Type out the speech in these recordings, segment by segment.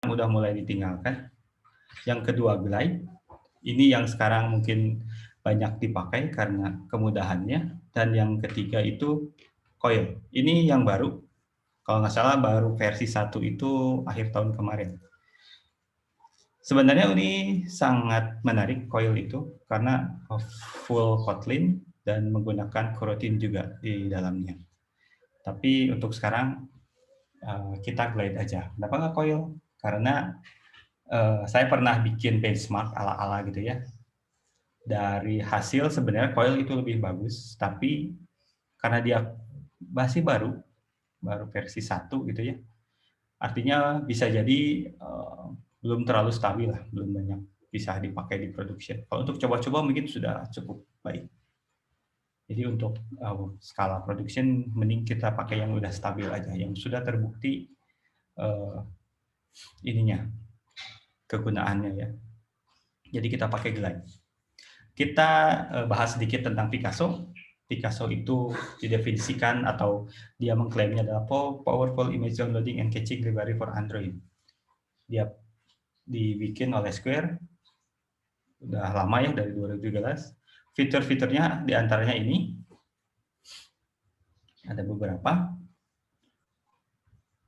udah mulai ditinggalkan. Yang kedua glide, ini yang sekarang mungkin banyak dipakai karena kemudahannya. Dan yang ketiga itu coil. Ini yang baru, kalau nggak salah baru versi 1 itu akhir tahun kemarin. Sebenarnya ini sangat menarik coil itu karena full Kotlin dan menggunakan coroutine juga di dalamnya. Tapi untuk sekarang kita glide aja. Kenapa nggak coil? Karena saya pernah bikin benchmark ala-ala gitu ya. Dari hasil sebenarnya coil itu lebih bagus, tapi karena dia masih baru versi 1 gitu ya. Artinya bisa jadi belum terlalu stabil lah, belum banyak bisa dipakai di production. Kalau untuk coba-coba mungkin sudah cukup baik. Jadi untuk skala production mending kita pakai yang udah stabil aja, yang sudah terbukti ininya kegunaannya ya. Jadi kita pakai glide. Kita bahas sedikit tentang Picasso. Picasso itu didefinisikan atau dia mengklaimnya adalah powerful image downloading and caching library for Android. Dia dibikin oleh Square, udah lama ya, dari 2013. Fitur-fiturnya diantaranya ini, ada beberapa.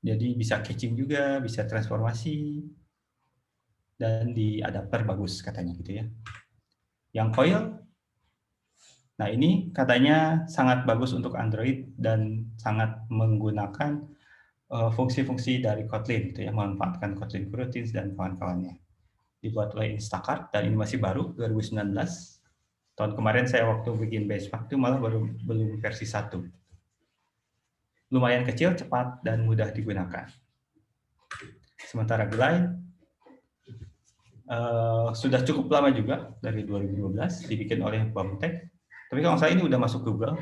Jadi bisa caching juga, bisa transformasi, dan di adapter bagus katanya gitu ya. Yang coil, nah ini katanya sangat bagus untuk Android dan sangat menggunakan fungsi-fungsi dari Kotlin gitu ya, memanfaatkan Kotlin Coroutines dan kawan-kawannya. Dibuat oleh Instacart dan ini masih baru 2019. Tahun kemarin saya waktu bikin benchmark itu malah belum versi 1. Lumayan kecil, cepat dan mudah digunakan. Sementara Glide sudah cukup lama juga, dari 2012 dibikin oleh BAMTech. Tapi kalau saya ini udah masuk Google,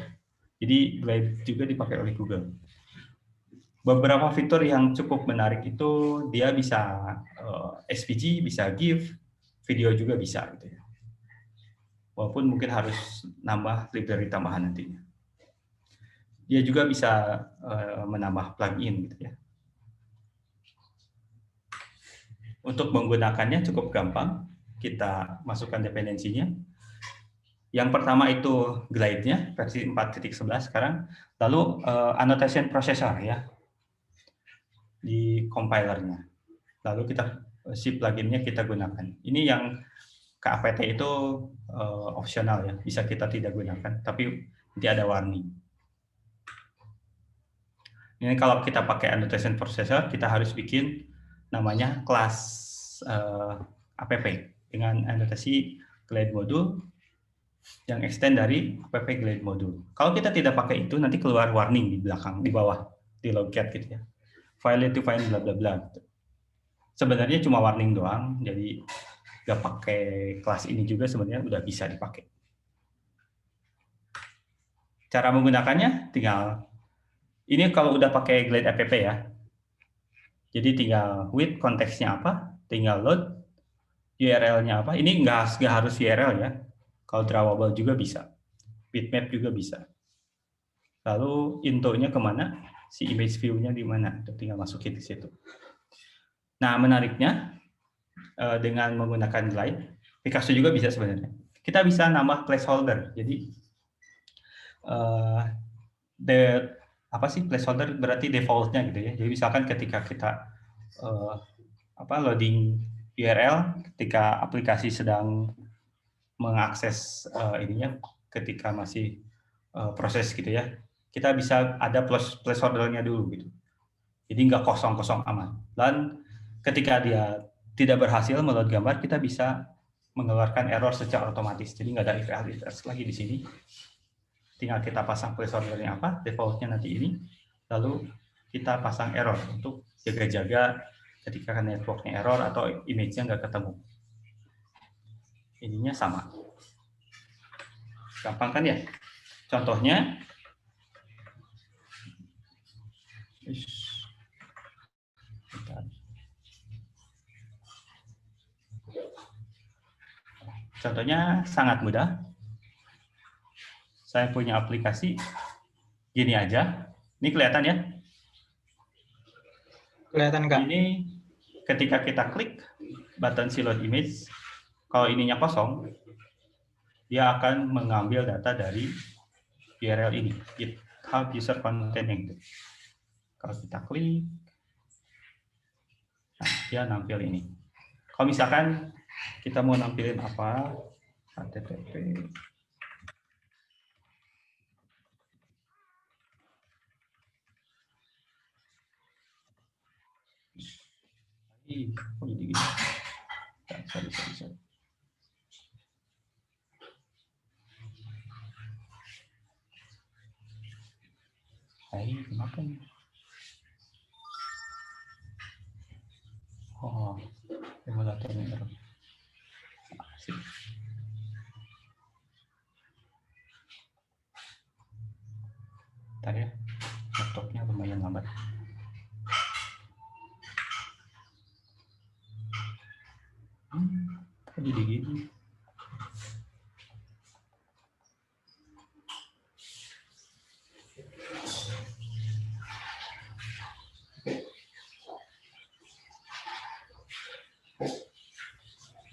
jadi Glide juga dipakai oleh Google. Beberapa fitur yang cukup menarik itu dia bisa SVG, bisa GIF, video juga bisa gitu ya. Walaupun mungkin harus nambah library tambahan nantinya. Dia juga bisa menambah plugin gitu ya. Untuk menggunakannya cukup gampang, kita masukkan dependensinya. Yang pertama itu glide-nya versi 4.11 sekarang, lalu annotation processor ya di compilernya. Lalu kita si pluginnya kita gunakan. Ini yang KAPT itu opsional ya, bisa kita tidak gunakan, tapi nanti ada warning. Ini kalau kita pakai annotation processor, kita harus bikin namanya kelas app dengan anotasi glide module yang extend dari app glide module. Kalau kita tidak pakai itu, nanti keluar warning di belakang, di bawah, di logcat gitu ya. File to find bla bla bla. Sebenarnya cuma warning doang, jadi nggak pakai kelas ini juga sebenarnya udah bisa dipakai. Cara menggunakannya tinggal ini kalau udah pakai Glide app ya. Jadi tinggal with konteksnya apa, tinggal load URL-nya apa. Ini nggak harus URL ya. Kalau drawable juga bisa. Bitmap juga bisa. Lalu intonya kemana, si image view-nya di mana, tinggal masukin di situ. Nah, menariknya dengan menggunakan Glide, Picasso juga bisa sebenarnya. Kita bisa nambah placeholder. Jadi placeholder berarti default-nya gitu ya. Jadi misalkan ketika kita loading URL, ketika aplikasi sedang mengakses ininya, ketika masih proses gitu ya, kita bisa ada placeholder-nya dulu gitu. Jadi nggak kosong-kosong aman. Dan ketika dia tidak berhasil meload gambar, kita bisa mengeluarkan error secara otomatis. Jadi nggak ada if else lagi di sini. Tinggal kita pasang placeholder-nya apa, default-nya nanti ini, lalu kita pasang error untuk jaga-jaga ketika network-nya error atau image-nya nggak ketemu. Ininya sama. Gampang kan ya? Contohnya, sangat mudah. Saya punya aplikasi gini aja. Ini kelihatan ya? Kelihatan, Kak. Ini ketika kita klik button si load image, kalau ininya kosong, dia akan mengambil data dari URL ini, GitHub user content yang itu. Kalau kita klik, nah, dia nampil ini. Kalau misalkan kita mau nampilin apa, http kok jadi gini? Sorry. Kenapa nih? Oh, emulatornya error. Bentar ya, laptopnya lumayan lambat. Kok jadi gini?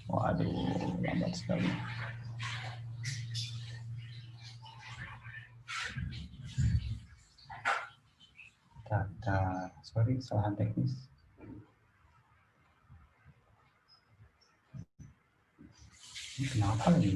Waduh, lambat sekali. Sorry, kesalahan teknis. Ini kenapa lagi?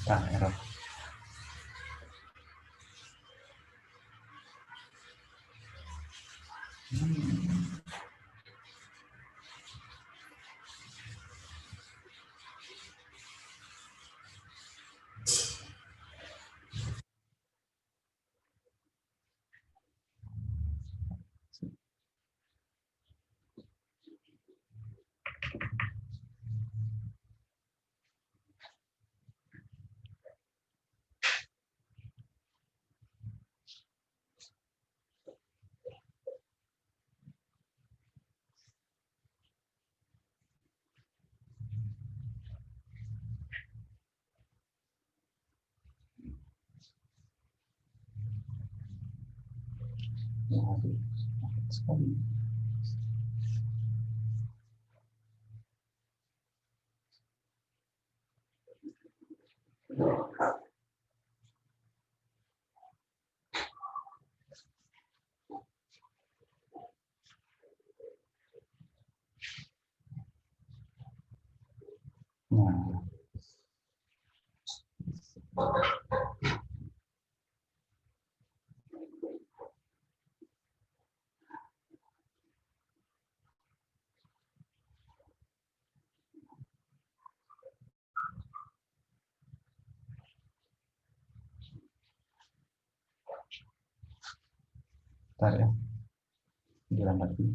Nah, error. Waduh, sekali. Bentar ya, dilambat dulu.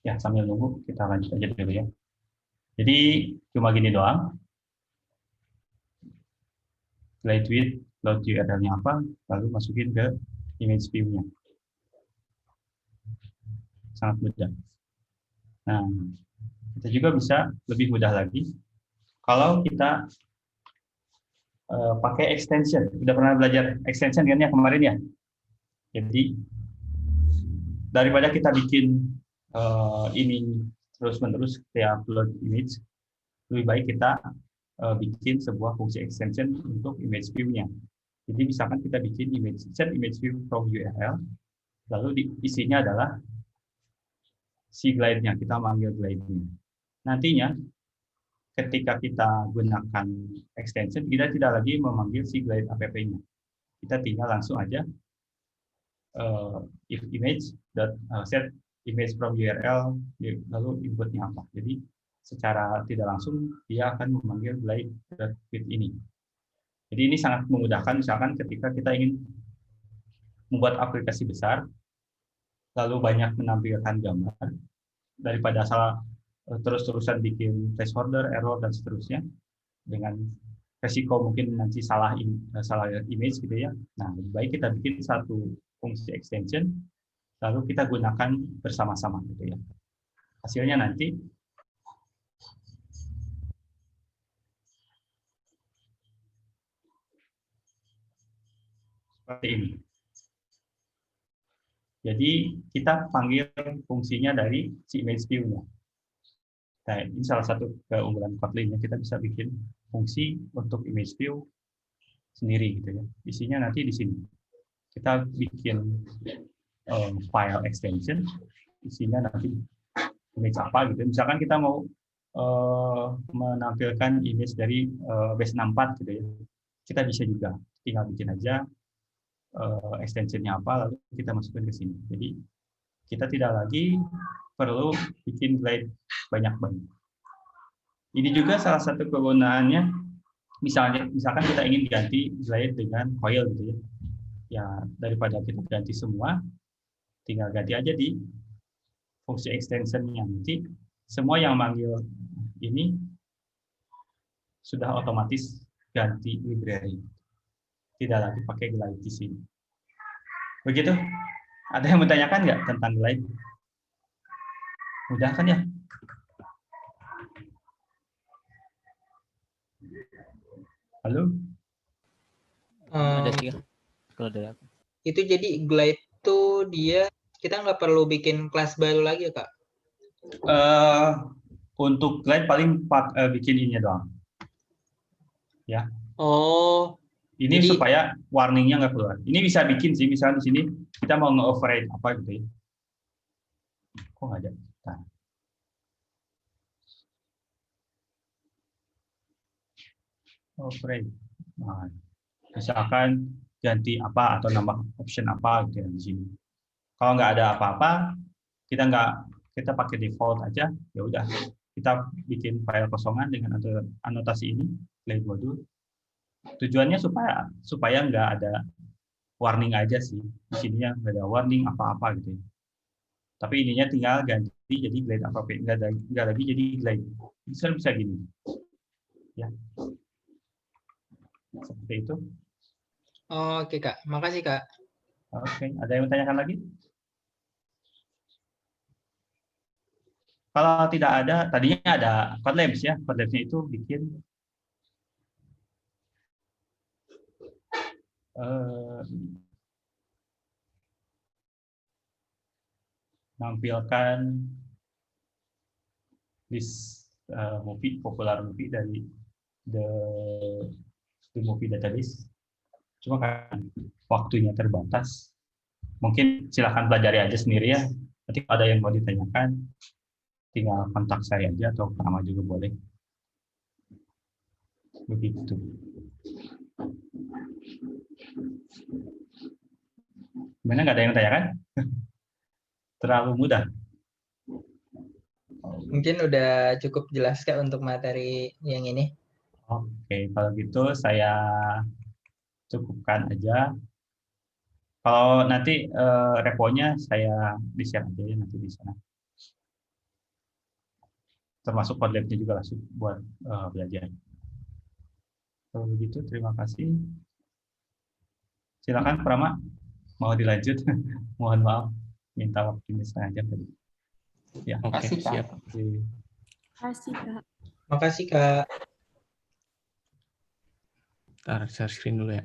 Ya, sambil nunggu kita lanjut aja dulu ya. Jadi cuma gini doang. Slide with load URL-nya apa, lalu masukin ke image view-nya. Sangat mudah. Nah, kita juga bisa lebih mudah lagi kalau kita pakai extension. Udah pernah belajar extension kan ya kemarin ya? Jadi daripada kita bikin ini terus-menerus kayak upload image, lebih baik kita bikin sebuah fungsi extension untuk image view-nya. Jadi misalkan kita bikin set image view from URL, lalu isinya adalah si glide-nya, kita manggil glide-nya. Nantinya ketika kita gunakan extension, kita tidak lagi memanggil si glide app-nya. Kita tinggal langsung aja if image set image from URL, lalu inputnya apa. Jadi secara tidak langsung dia akan memanggil glide.fit ini. Jadi ini sangat memudahkan misalkan ketika kita ingin membuat aplikasi besar, lalu banyak menampilkan gambar, daripada salah terus-terusan bikin placeholder, error, dan seterusnya, dengan resiko mungkin nanti salah image gitu ya. Nah, lebih baik kita bikin satu fungsi extension, lalu kita gunakan bersama-sama gitu ya. Hasilnya nanti seperti ini. Jadi kita panggil fungsinya dari si image view-nya. Nah, ini salah satu keunggulan Kotlin-nya, kita bisa bikin fungsi untuk image view sendiri gitu ya. Isinya nanti di sini. Kita bikin file extension, isinya nanti image apa gitu. Misalkan kita mau menampilkan image dari base64 gitu ya. Kita bisa juga tinggal bikin aja extensionnya apa, lalu kita masukkan ke sini. Jadi kita tidak lagi perlu bikin glide banyak-banyak. Ini juga salah satu kegunaannya, misalkan kita ingin ganti glide dengan coil gitu ya. Ya daripada kita ganti semua, tinggal ganti aja di fungsi extensionnya. Nanti semua yang manggil ini sudah otomatis ganti library. Tidak lagi pakai glide di sini. Begitu? Ada yang bertanyakan nggak tentang glide? Mudah kan ya? Halo? Ada 3 kalau dari aku. Itu jadi glide tuh dia kita nggak perlu bikin kelas baru lagi ya Kak? Untuk glide paling bikin ini doang. Ya. Oh. Ini jadi, supaya warningnya nggak keluar. Ini bisa bikin sih, misalnya di sini kita mau nge-override apa gitu ya. Kok nggak ada? Nah. Override. Nah, misalkan ganti apa atau nambah option apa gitu ya di sini. Kalau nggak ada apa-apa, kita pakai default aja. Ya udah, kita bikin file kosongan dengan anotasi ini, glide module. Tujuannya supaya nggak ada warning aja sih. Di sininya nggak ada warning apa-apa gitu ya. Tapi ininya tinggal ganti jadi glide apa, nggak lagi jadi glide. Bisa gini. Ya. Seperti itu. Oke Kak, makasih Kak. Oke, ada yang bertanyakan lagi? Kalau tidak ada, tadinya ada Kotlabs ya. Kotlabs-nya itu bikin menampilkan list popular movie dari the movie database. Cuma kan waktunya terbatas. Mungkin silakan pelajari aja sendiri ya. Nanti ada yang mau ditanyakan, tinggal kontak saya aja atau nama juga boleh. Begitu. Gimana, nggak ada yang tanyakan? Terlalu mudah. Mungkin udah cukup jelas Kak untuk materi yang ini. Oke, kalau gitu saya cukupkan aja. Kalau nanti reponya saya di-share aja ya nanti di sana. Termasuk Kotlabnya juga langsung buat belajar. Kalau begitu, terima kasih. Silakan Prama, mau dilanjut? Mohon maaf, minta waktunya setengah jam tadi. Ya, Oke, siap. Makasih Kak. Makasih Kak. Ntar share screen dulu ya.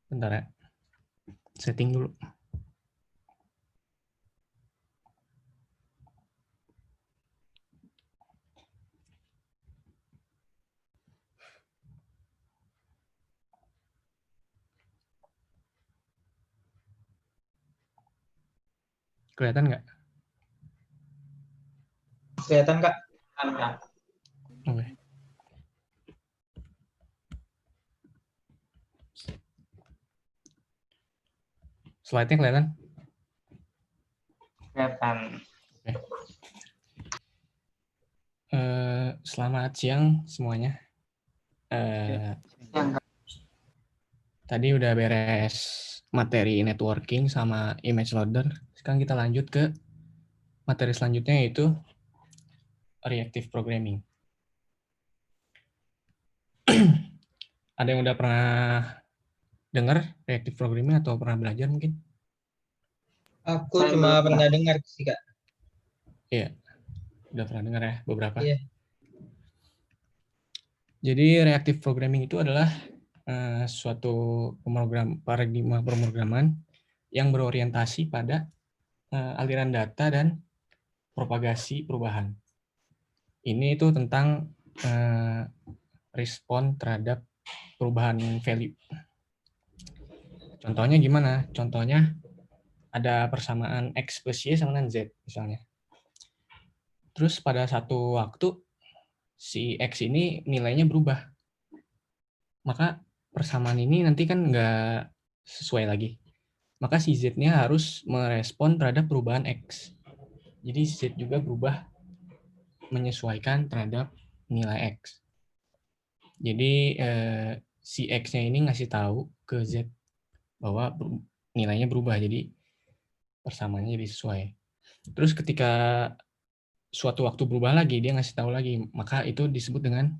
Bentar ya. Setting dulu. Kelihatan nggak? Kelihatan Kak? Oke. Slide-nya kelihatan? Kelihatan. Selamat siang semuanya. Tadi udah beres materi networking sama image loader. Sekarang kita lanjut ke materi selanjutnya, yaitu reactive programming. Ada yang udah pernah dengar reactive programming atau pernah belajar mungkin? Aku cuma pernah dengar sih Kak. Iya, udah pernah dengar ya beberapa. Iya. Jadi reactive programming itu adalah suatu paradigma pemrograman yang berorientasi pada aliran data dan propagasi perubahan. Ini itu tentang respon terhadap perubahan value. Contohnya gimana? Contohnya ada persamaan X plus Y sama dengan Z misalnya. Terus pada satu waktu si X ini nilainya berubah. Maka persamaan ini nanti kan nggak sesuai lagi. Maka si Z-nya harus merespon terhadap perubahan X. Jadi Z juga berubah menyesuaikan terhadap nilai X. Jadi si X-nya ini ngasih tahu ke Z bahwa nilainya berubah, jadi persamaannya jadi sesuai. Terus ketika suatu waktu berubah lagi, dia ngasih tahu lagi, maka itu disebut dengan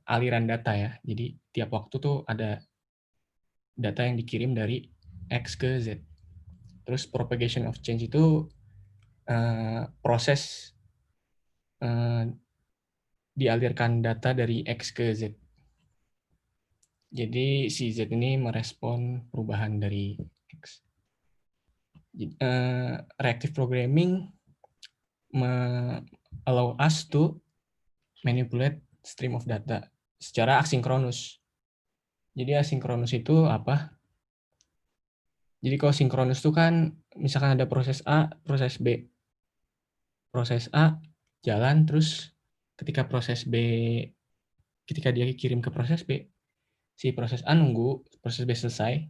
aliran data ya. Jadi tiap waktu tuh ada data yang dikirim dari X ke Z. Terus propagation of change itu proses dialirkan data dari X ke Z. Jadi si Z ini merespon perubahan dari X. Reactive programming allow us to manipulate stream of data secara asinkronus. Jadi asinkronus itu apa? Jadi kalau sinkronus itu kan misalkan ada proses A, proses B. Proses A jalan, terus ketika dia kirim ke proses B, si proses A nunggu proses B selesai,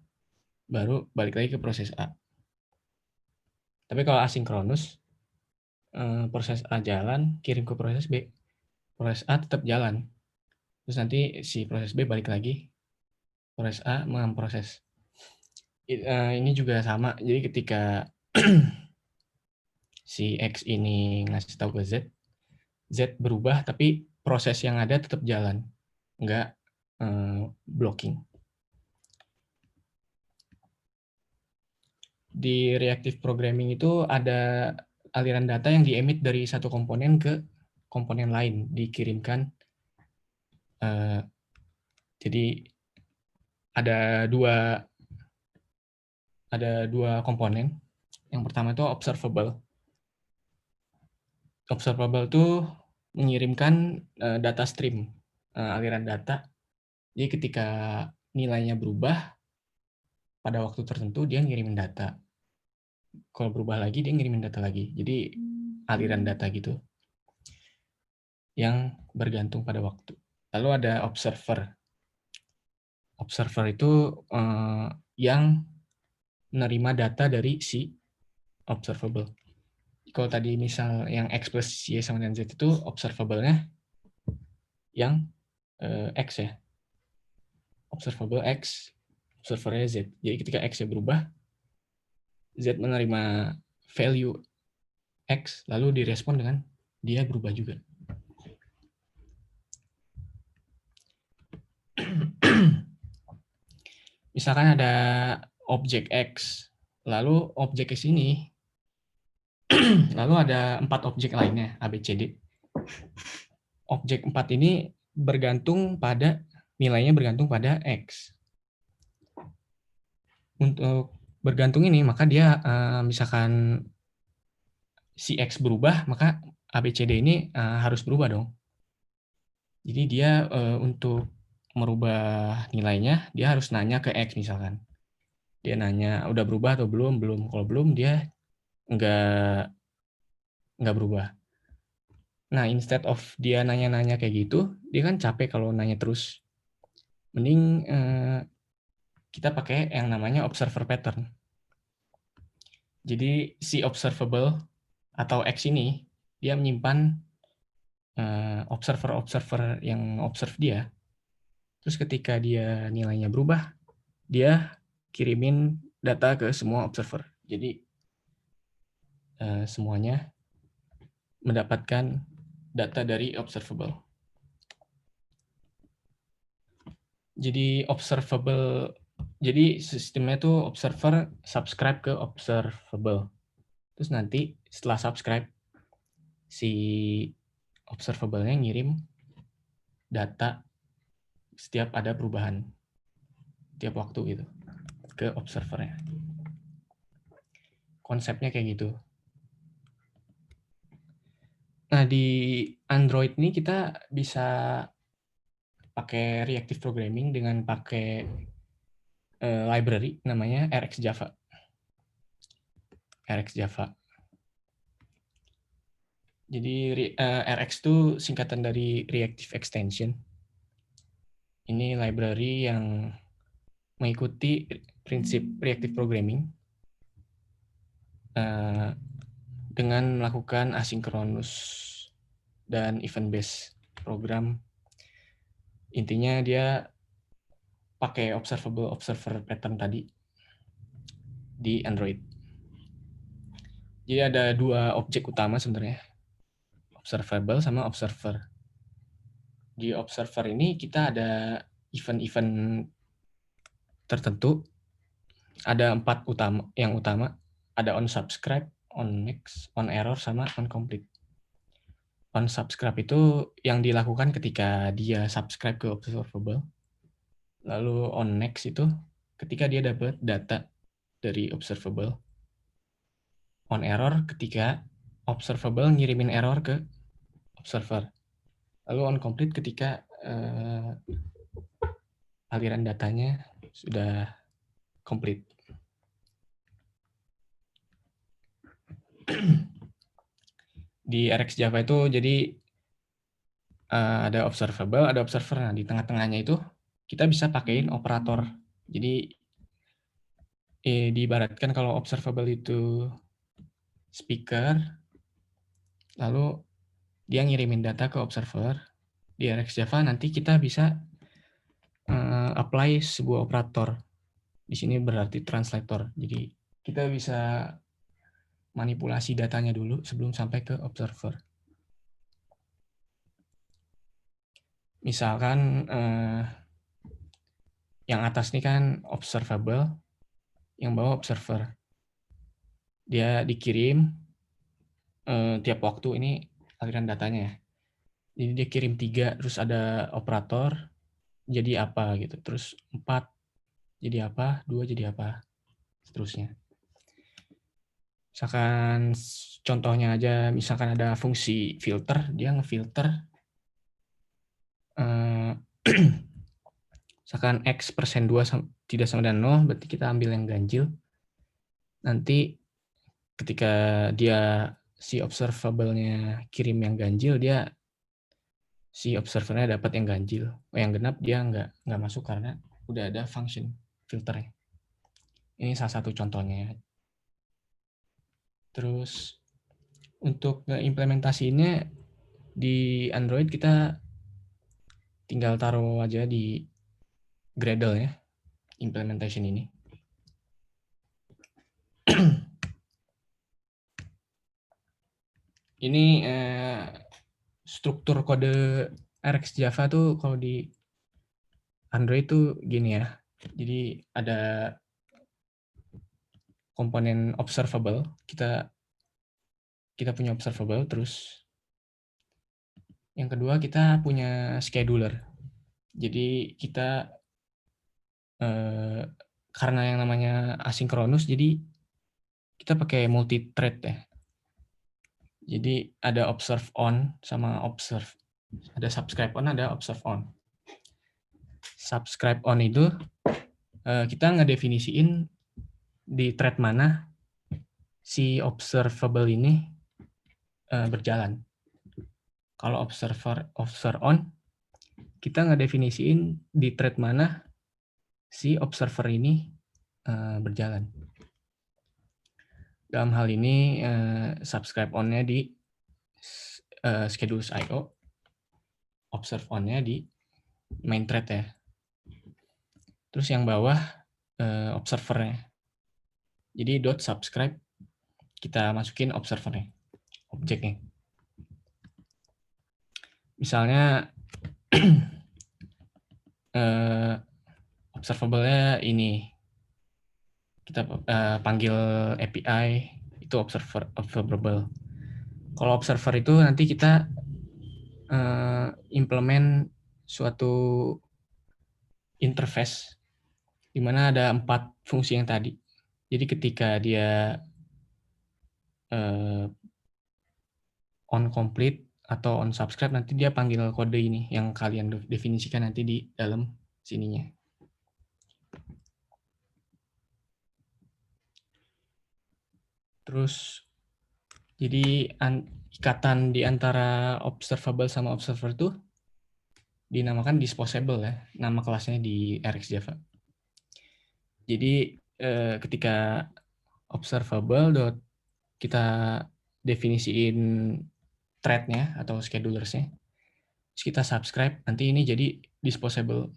baru balik lagi ke proses A. Tapi kalau asinkronus, proses A jalan, kirim ke proses B, proses A tetap jalan. Terus nanti si proses B balik lagi, proses A memproses. Ini juga sama, jadi ketika si X ini ngasih tahu ke Z, Z berubah, tapi proses yang ada tetap jalan, nggak blocking. Di reactive programming itu ada aliran data yang diemit dari satu komponen ke komponen lain, dikirimkan. Jadi ada dua komponen. Yang pertama itu observable. Observable itu mengirimkan data stream, aliran data. Jadi ketika nilainya berubah, pada waktu tertentu dia ngirimin data. Kalau berubah lagi, dia ngirimin data lagi. Jadi aliran data gitu, yang bergantung pada waktu. Lalu ada observer. Observer itu yang menerima data dari si observable. Kalau tadi misal yang X plus Y sama dengan Z itu observable-nya yang X ya. Observable X, observernya Z. Jadi ketika X-nya berubah, Z menerima value X, lalu direspon dengan dia berubah juga. Misalkan ada objek X, lalu objek X ini, lalu ada 4 objek lainnya, A, B, C, D. Objek 4 ini nilainya bergantung pada X. untuk bergantung ini, maka dia misalkan si X berubah, maka ABCD ini harus berubah dong. Jadi dia untuk merubah nilainya, dia harus nanya ke X misalkan. Dia nanya, udah berubah atau belum? Belum. Kalau belum, dia nggak berubah. Nah, instead of dia nanya-nanya kayak gitu, dia kan capek kalau nanya terus. Mending kita pakai yang namanya observer pattern. Jadi si observable atau X ini, dia menyimpan observer-observer yang observe dia. Terus ketika dia nilainya berubah, dia kirimin data ke semua observer. Jadi semuanya mendapatkan data dari observable. Jadi observable, jadi sistemnya tuh observer subscribe ke observable. Terus nanti setelah subscribe, si observable-nya ngirim data setiap ada perubahan, tiap waktu gitu, ke observernya. Konsepnya kayak gitu. Nah, di Android ini kita bisa pakai reactive programming dengan pakai library namanya RxJava. RxJava. Jadi Rx itu singkatan dari Reactive Extension. Ini library yang mengikuti prinsip reactive programming dengan melakukan asynchronous dan event-based program. Intinya dia pakai observer pattern tadi di Android. Jadi ada dua objek utama sebenarnya, observable sama observer. Di observer ini kita ada event-event tertentu, ada 4 yang utama, ada on subscribe, on next, on error, sama on complete. On subscribe itu yang dilakukan ketika dia subscribe ke observable. Lalu on next itu ketika dia dapat data dari observable. On error ketika observable ngirimin error ke observer. Lalu on complete ketika aliran datanya sudah complete. Di RxJava itu jadi ada observable, ada observer. Nah, di tengah-tengahnya itu kita bisa pakaiin operator. Jadi diibaratkan kalau observable itu speaker, lalu dia ngirimin data ke observer. Di RxJava nanti kita bisa apply sebuah operator. Di sini berarti translator. Jadi kita bisa manipulasi datanya dulu sebelum sampai ke observer. Misalkan yang atas ini kan observable, yang bawah observer. Dia dikirim tiap waktu, ini aliran datanya ya. Jadi dia kirim 3, terus ada operator, jadi apa gitu. Terus 4 jadi apa, 2 jadi apa, seterusnya. Misalkan contohnya aja, misalkan ada fungsi filter, dia ngefilter misalkan X persen 2 tidak sama dengan 0, berarti kita ambil yang ganjil. Nanti ketika dia si observable-nya kirim yang ganjil, dia si observernya dapat yang ganjil. Yang genap dia nggak masuk karena udah ada function filternya. Ini salah satu contohnya. Terus untuk implementasinya di Android kita tinggal taruh aja di Gradle ya, implementation ini. Ini struktur kode RxJava tuh kalau di Android tuh gini ya. Jadi ada komponen observable, kita punya observable, terus yang kedua kita punya scheduler. Jadi kita karena yang namanya asinkronus, jadi kita pakai multi thread ya. Jadi ada observe on sama observe. Ada subscribe on, ada observe on. Subscribe on itu kita ngedefinisiin di thread mana si observable ini berjalan. Kalau observe on, kita ngedefinisiin di thread mana si observer ini berjalan. Dalam hal ini subscribe on-nya di schedules.io, observe on-nya di main thread ya. Terus yang bawah observernya. Jadi .subscribe kita masukin observernya, objeknya. Misalnya observable-nya ini kita panggil API itu observable. Kalau observer itu nanti kita implement suatu interface di mana ada 4 fungsi yang tadi. Jadi ketika dia on complete atau on subscribe, nanti dia panggil kode ini yang kalian definisikan nanti di dalam sininya. Terus jadi ikatan di antara observable sama observer itu dinamakan disposable ya, nama kelasnya di RxJava. Jadi ketika observable kita definisiin thread-nya atau schedulers-nya, terus kita subscribe, nanti ini jadi disposable.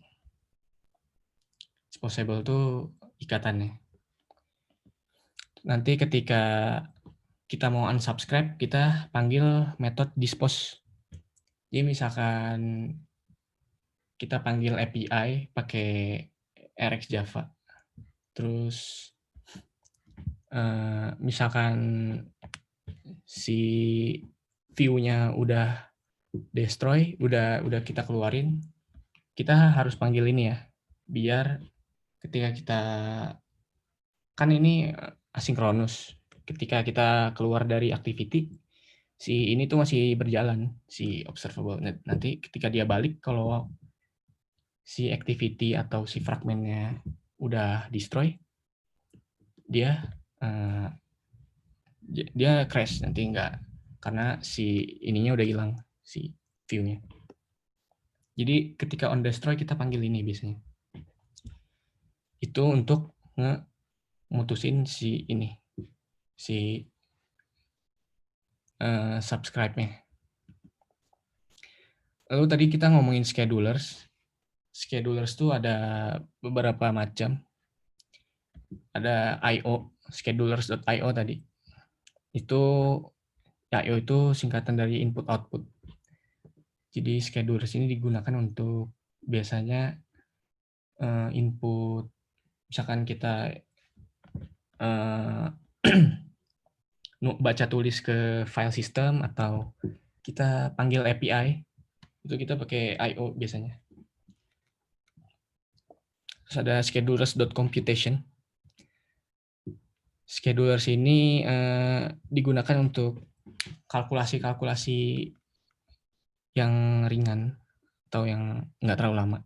Disposable itu ikatannya. Nanti ketika kita mau unsubscribe, kita panggil metode dispose. Jadi misalkan kita panggil API pakai RxJava. Terus misalkan si view-nya udah destroy, udah kita keluarin, kita harus panggil ini ya, biar ketika kita, kan ini asinkronus, ketika kita keluar dari activity, si ini tuh masih berjalan, si observable. Nanti ketika dia balik, kalau si activity atau si fragmentnya udah destroy, dia crash, nanti enggak, karena si ininya udah hilang, si view-nya. Jadi ketika on destroy kita panggil ini biasanya. Itu untuk mutusin si ini, si subscribe-nya. Lalu tadi kita ngomongin schedulers. Schedulers tuh ada beberapa macam. Ada I/O, schedulers.io tadi. Itu I/O itu singkatan dari input output. Jadi schedulers ini digunakan untuk biasanya input, misalkan kita baca tulis ke file system atau kita panggil API, itu kita pakai I/O biasanya. Terus ada schedulers.computation. Schedulers ini digunakan untuk kalkulasi-kalkulasi yang ringan atau yang nggak terlalu lama.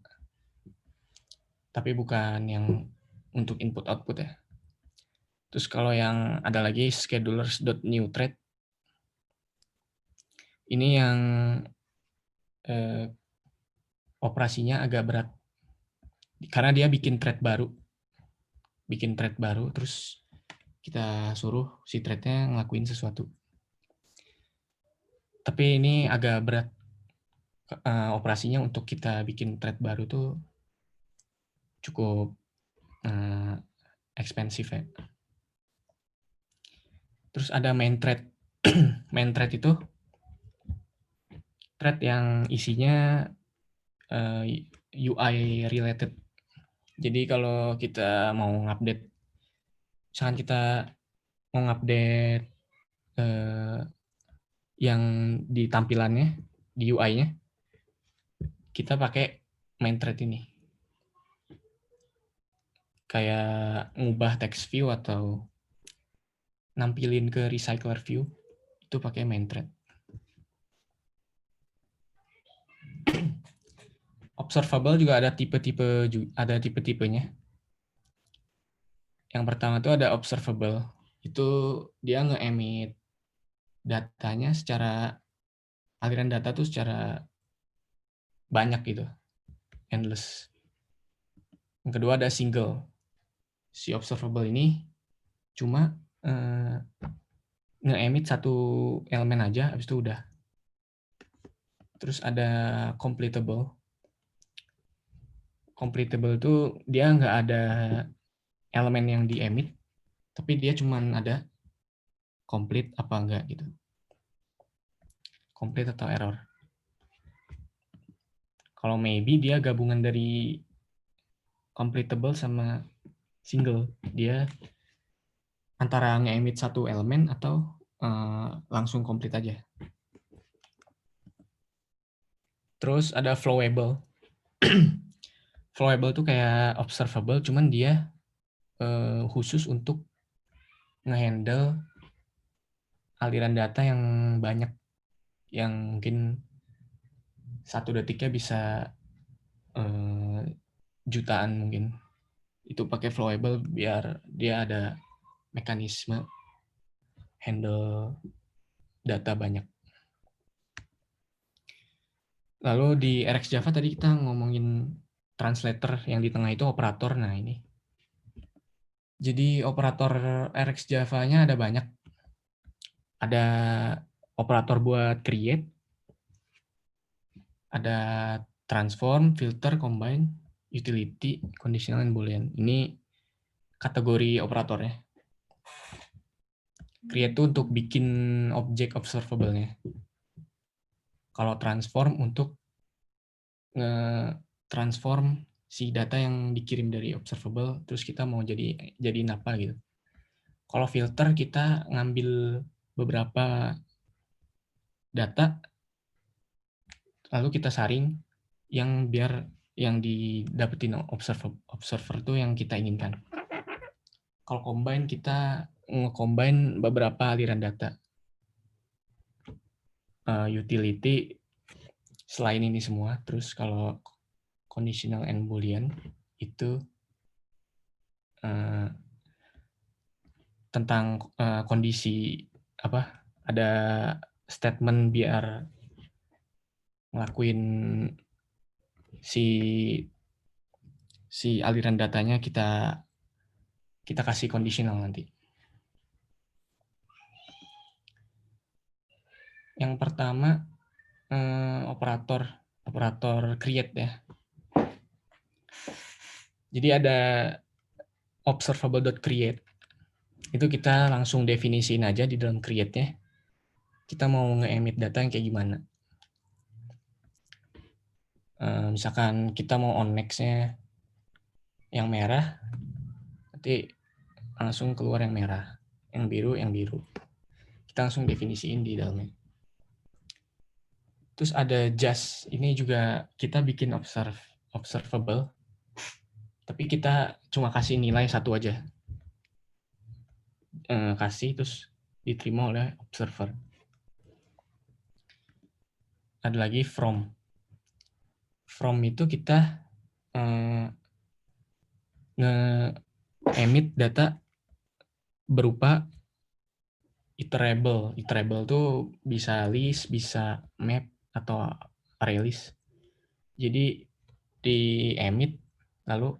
Tapi bukan yang untuk input output ya. Terus kalau yang ada lagi schedulers.newThread. Ini yang operasinya agak berat. Karena dia bikin thread baru, terus kita suruh si thread-nya ngelakuin sesuatu. Tapi ini agak berat operasinya, untuk kita bikin thread baru tuh cukup ekspensif ya. Terus ada main thread. Main thread itu thread yang isinya UI related. Jadi kalau kita mau ngupdate, misalkan kita mau ngupdate yang di tampilannya, di UI-nya, kita pakai main thread ini. kayak ngubah text view atau nampilin ke recycler view itu pakai main thread. Observable juga ada tipe-tipenya. Yang pertama tuh ada observable. Itu dia nge-emit datanya secara aliran data tuh secara banyak gitu, endless. Yang kedua ada single. Si observable ini cuma nge-emit satu elemen aja, habis itu udah. Terus ada completable. Completable itu dia nggak ada elemen yang di-emit, tapi dia cuma ada complete apa enggak gitu. Complete atau error. Kalau maybe dia gabungan dari completable sama single. Dia antara nge-emit satu elemen atau langsung complete aja. Terus ada flowable. Flowable tuh kayak observable, cuman dia khusus untuk nge-handle aliran data yang banyak, yang mungkin 1 detiknya bisa jutaan mungkin. Itu pakai flowable biar dia ada mekanisme handle data banyak. Lalu di RxJava tadi kita ngomongin translator, yang di tengah itu operator. Nah ini. Jadi operator RxJava-nya ada banyak. Ada operator buat create, ada transform, filter, combine, utility, conditional, and boolean. Ini kategori operatornya. Create itu untuk bikin objek observable-nya. Kalau transform untuk nge-transform si data yang dikirim dari observable, terus kita mau jadiin apa gitu. Kalau filter kita ngambil beberapa data, lalu kita saring yang biar yang didapetin observer tuh yang kita inginkan. Kalau combine kita nge-combine beberapa aliran data. Utility selain ini semua. Terus kalau conditional and boolean itu tentang kondisi apa, ada statement biar ngelakuin si aliran datanya kita kasih conditional nanti. Yang pertama operator create ya. Jadi ada observable.create. Itu kita langsung definisiin aja di dalam create-nya. Kita mau nge-emit data yang kayak gimana. Misalkan kita mau on next-nya yang merah, nanti langsung keluar yang merah. Yang biru. Kita langsung definisiin di dalamnya. Terus ada just, ini juga kita bikin observable, tapi kita cuma kasih nilai satu aja. Kasih, terus diterima oleh observer. Ada lagi from. From itu kita nge-emit data berupa iterable. Iterable itu bisa list, bisa map, atau array list. Jadi di-emit, lalu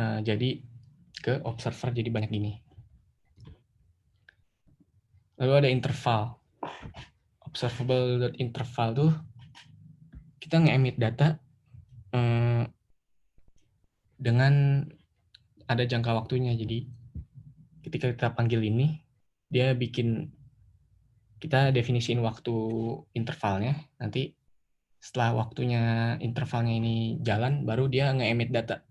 jadi ke observer jadi banyak gini. Lalu ada interval. Observable.interval tuh kita nge-emit data dengan ada jangka waktunya. Jadi ketika kita panggil ini, dia kita definisiin waktu intervalnya. Nanti setelah waktunya intervalnya ini jalan, baru dia nge-emit data.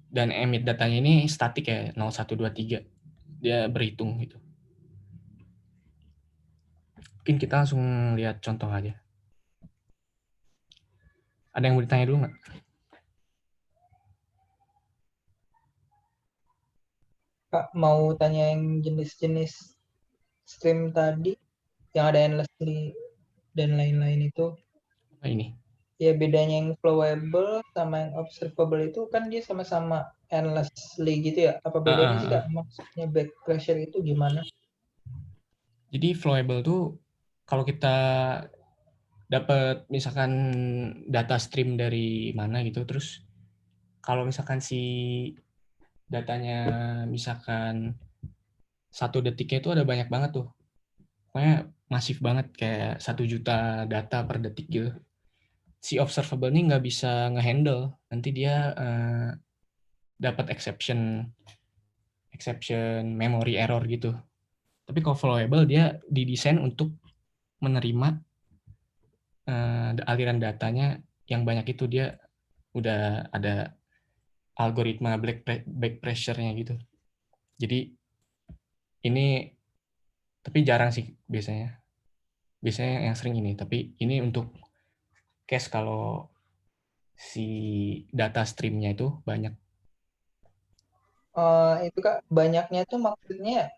Dan emit datanya ini statik ya, 0, 1, 2, 3. Dia berhitung gitu. Mungkin kita langsung lihat contoh aja. Ada yang mau ditanya dulu nggak? Kak, mau tanya yang jenis-jenis stream tadi, yang ada endlessly dan lain-lain itu. Nah, ini. Ya bedanya yang flowable sama yang observable itu kan dia sama-sama endlessly gitu ya. Apa bedanya sih Kak? Maksudnya back pressure itu gimana? Jadi flowable tuh kalau kita dapat misalkan data stream dari mana gitu, terus kalau misalkan si datanya misalkan 1 detiknya itu ada banyak banget tuh, pokoknya masif banget kayak 1 juta data per detik gitu. Si observable ini nggak bisa ngehandle, nanti dia dapat exception memory error gitu. Tapi kalau flowable dia didesain untuk menerima aliran datanya yang banyak itu, dia udah ada algoritma back pressure-nya gitu. Jadi ini tapi jarang sih biasanya. Biasanya yang sering ini, tapi ini untuk case kalau si data stream-nya itu banyak. Itu Kak, banyaknya tuh maksudnya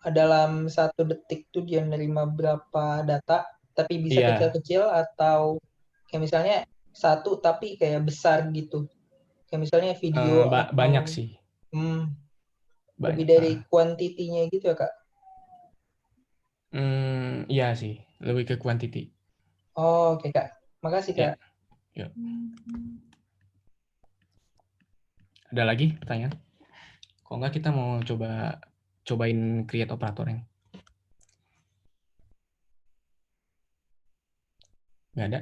dalam 1 detik tuh dia nerima berapa data, tapi bisa Iya, kecil-kecil atau kayak misalnya satu tapi kayak besar gitu. Kayak misalnya video banyak atau sih, lebih banyak. dari kuantitinya gitu ya Kak. Iya sih, lebih ke quantity. Oh, oke Kak. Makasih Ya, Kak. yuk. Ada lagi pertanyaan? Kalau nggak kita mau cobain create operator yang nggak ada.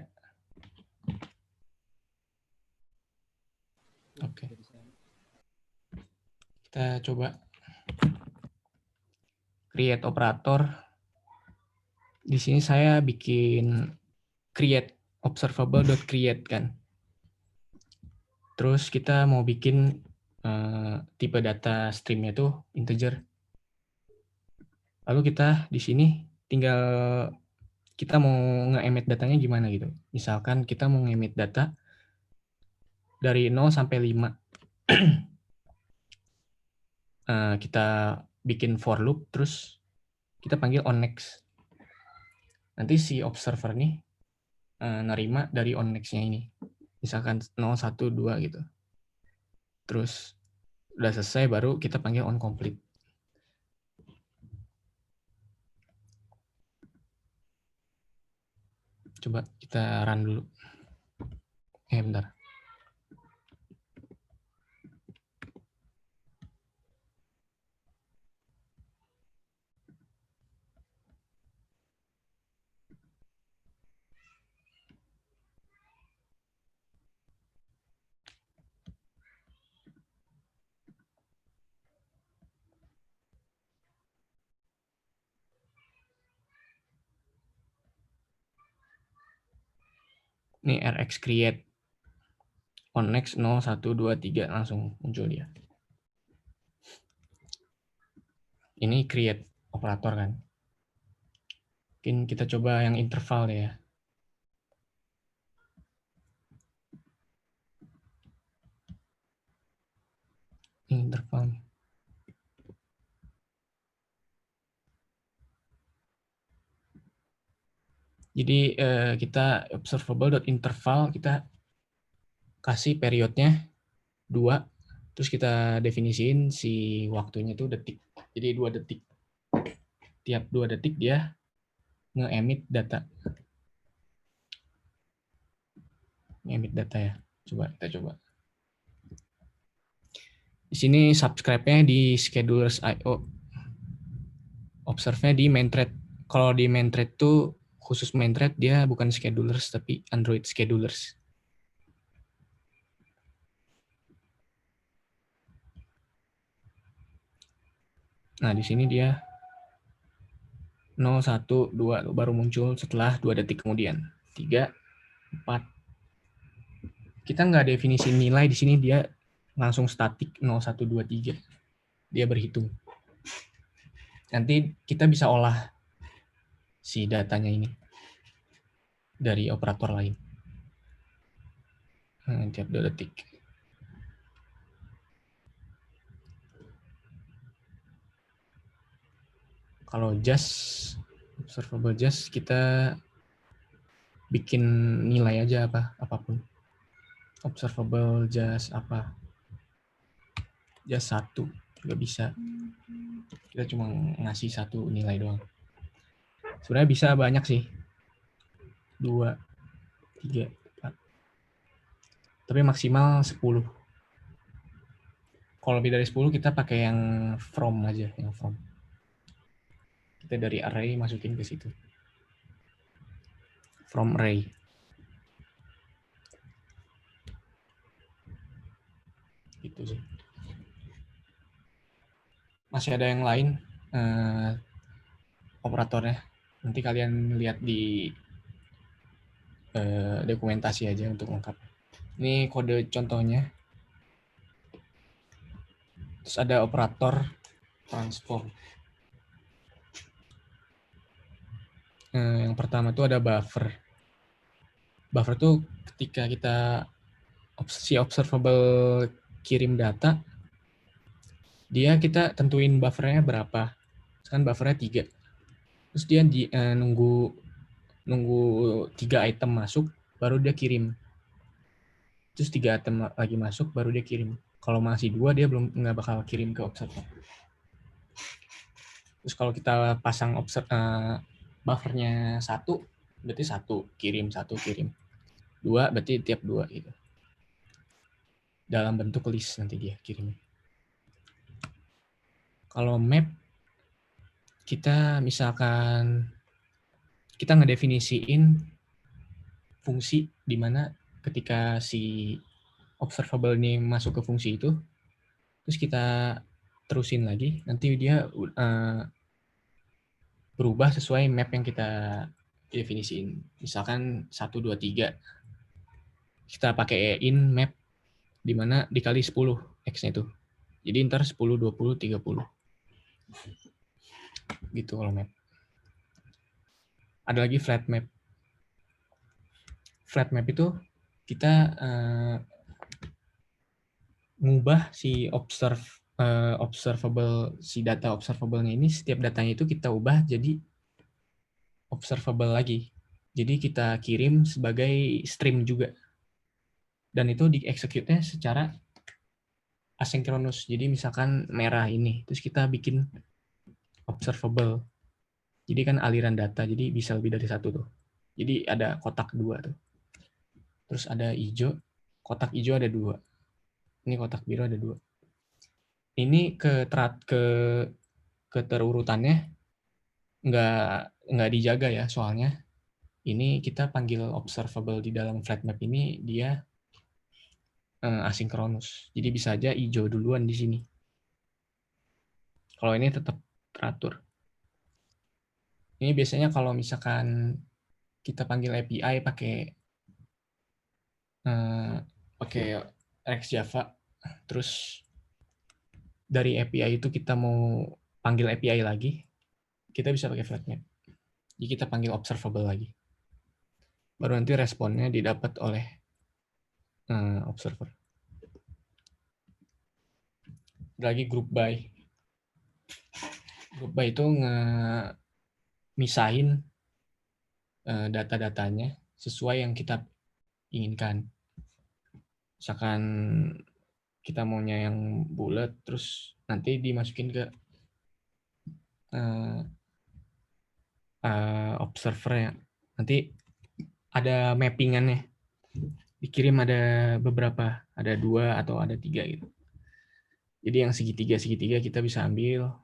Oke. Kita coba create operator. Di sini saya bikin create observable.create kan. Terus kita mau bikin tipe data streamnya itu integer. Lalu kita di sini tinggal kita mau nge-emit datanya gimana gitu. Misalkan kita mau nge-emit data dari 0 sampai 5. Kita bikin for loop, terus kita panggil onNext. Nanti si observer nih nerima dari onNext-nya ini. Misalkan 0, 1, 2 gitu. Terus udah selesai baru kita panggil onComplete. Coba kita run dulu. Bentar. Ini Rx create onNext 0, 1, 2, 3 langsung muncul dia. Ini create operator kan. Mungkin kita coba yang interval deh ya. Ini interval. Jadi kita observable.interval, kita kasih periodnya 2, terus kita definisiin si waktunya itu detik. Jadi 2 detik. Tiap 2 detik dia nge-emit data. Nge-emit data ya. Kita coba. Di sini subscribe-nya di schedulers.io. Observe-nya di main thread. Kalau di main thread tuh khusus main thread, dia bukan schedulers tapi Android schedulers. Nah, di sini dia 0, 1, 2 baru muncul setelah 2 detik kemudian. 3, 4. Kita nggak definisi nilai di sini, dia langsung statik 0, 1, 2, 3. Dia berhitung. Nanti kita bisa olah si datanya ini dari operator lain. Tiap 2 detik. Kalau just observable just kita bikin nilai aja apapun. Observable just apa? Just 1 juga bisa. Kita cuma ngasih 1 nilai doang. Sebenarnya bisa banyak sih. 2, 3, 4. Tapi maksimal 10. Kalau lebih dari 10 kita pakai yang from aja, yang from. Kita dari array masukin ke situ. From array. Gitu sih. Masih ada yang lain operatornya. Nanti kalian lihat di dokumentasi aja untuk lengkap. Ini kode contohnya. Terus ada operator transform. Yang pertama tuh ada buffer. Buffer tuh ketika kita si observable kirim data, kita tentuin buffernya berapa. Kan buffernya 3. Terus dia nunggu 3 item masuk, baru dia kirim. Terus 3 item lagi masuk, baru dia kirim. Kalau masih 2, dia nggak bakal kirim ke observer. Terus kalau kita pasang buffernya 1, berarti 1 kirim, 2 berarti tiap 2 gitu. Dalam bentuk list nanti dia kirim. Kalau map, kita misalkan kita ngedefinisiin fungsi di mana ketika si observable ini masuk ke fungsi itu, terus kita terusin lagi, nanti dia berubah sesuai map yang kita definisiin. Misalkan 1, 2, 3. Kita pakai in map di mana dikali 10 X-nya itu. Jadi ntar 10, 20, 30. Gitu kalau map. Ada lagi flat map. Flat map itu kita ngubah si observable, si data observable-nya ini, setiap datanya itu kita ubah jadi observable lagi. Jadi kita kirim sebagai stream juga. Dan itu di-execute-nya secara asynchronous. Jadi misalkan merah ini, terus kita bikin observable. Jadi kan aliran data, jadi bisa lebih dari 1 tuh. Jadi ada kotak 2 tuh. Terus ada hijau, kotak hijau ada 2. Ini kotak biru ada 2. Ini keterurutannya nggak dijaga ya, soalnya ini kita panggil observable di dalam flat map ini dia asinkronus. Jadi bisa aja hijau duluan di sini. Kalau ini tetap teratur. Ini biasanya kalau misalkan kita panggil API pakai React Java, terus dari API itu kita mau panggil API lagi, kita bisa pakai flat map. Jadi kita panggil observable lagi. Baru nanti responnya didapat oleh observer. Ada lagi group by. Group by itu misahin data-datanya sesuai yang kita inginkan. Misalkan kita maunya yang bulat, terus nanti dimasukin ke observer ya. Nanti ada mappingannya. Dikirim ada beberapa, ada 2 atau ada 3 gitu. Jadi yang segitiga kita bisa ambil,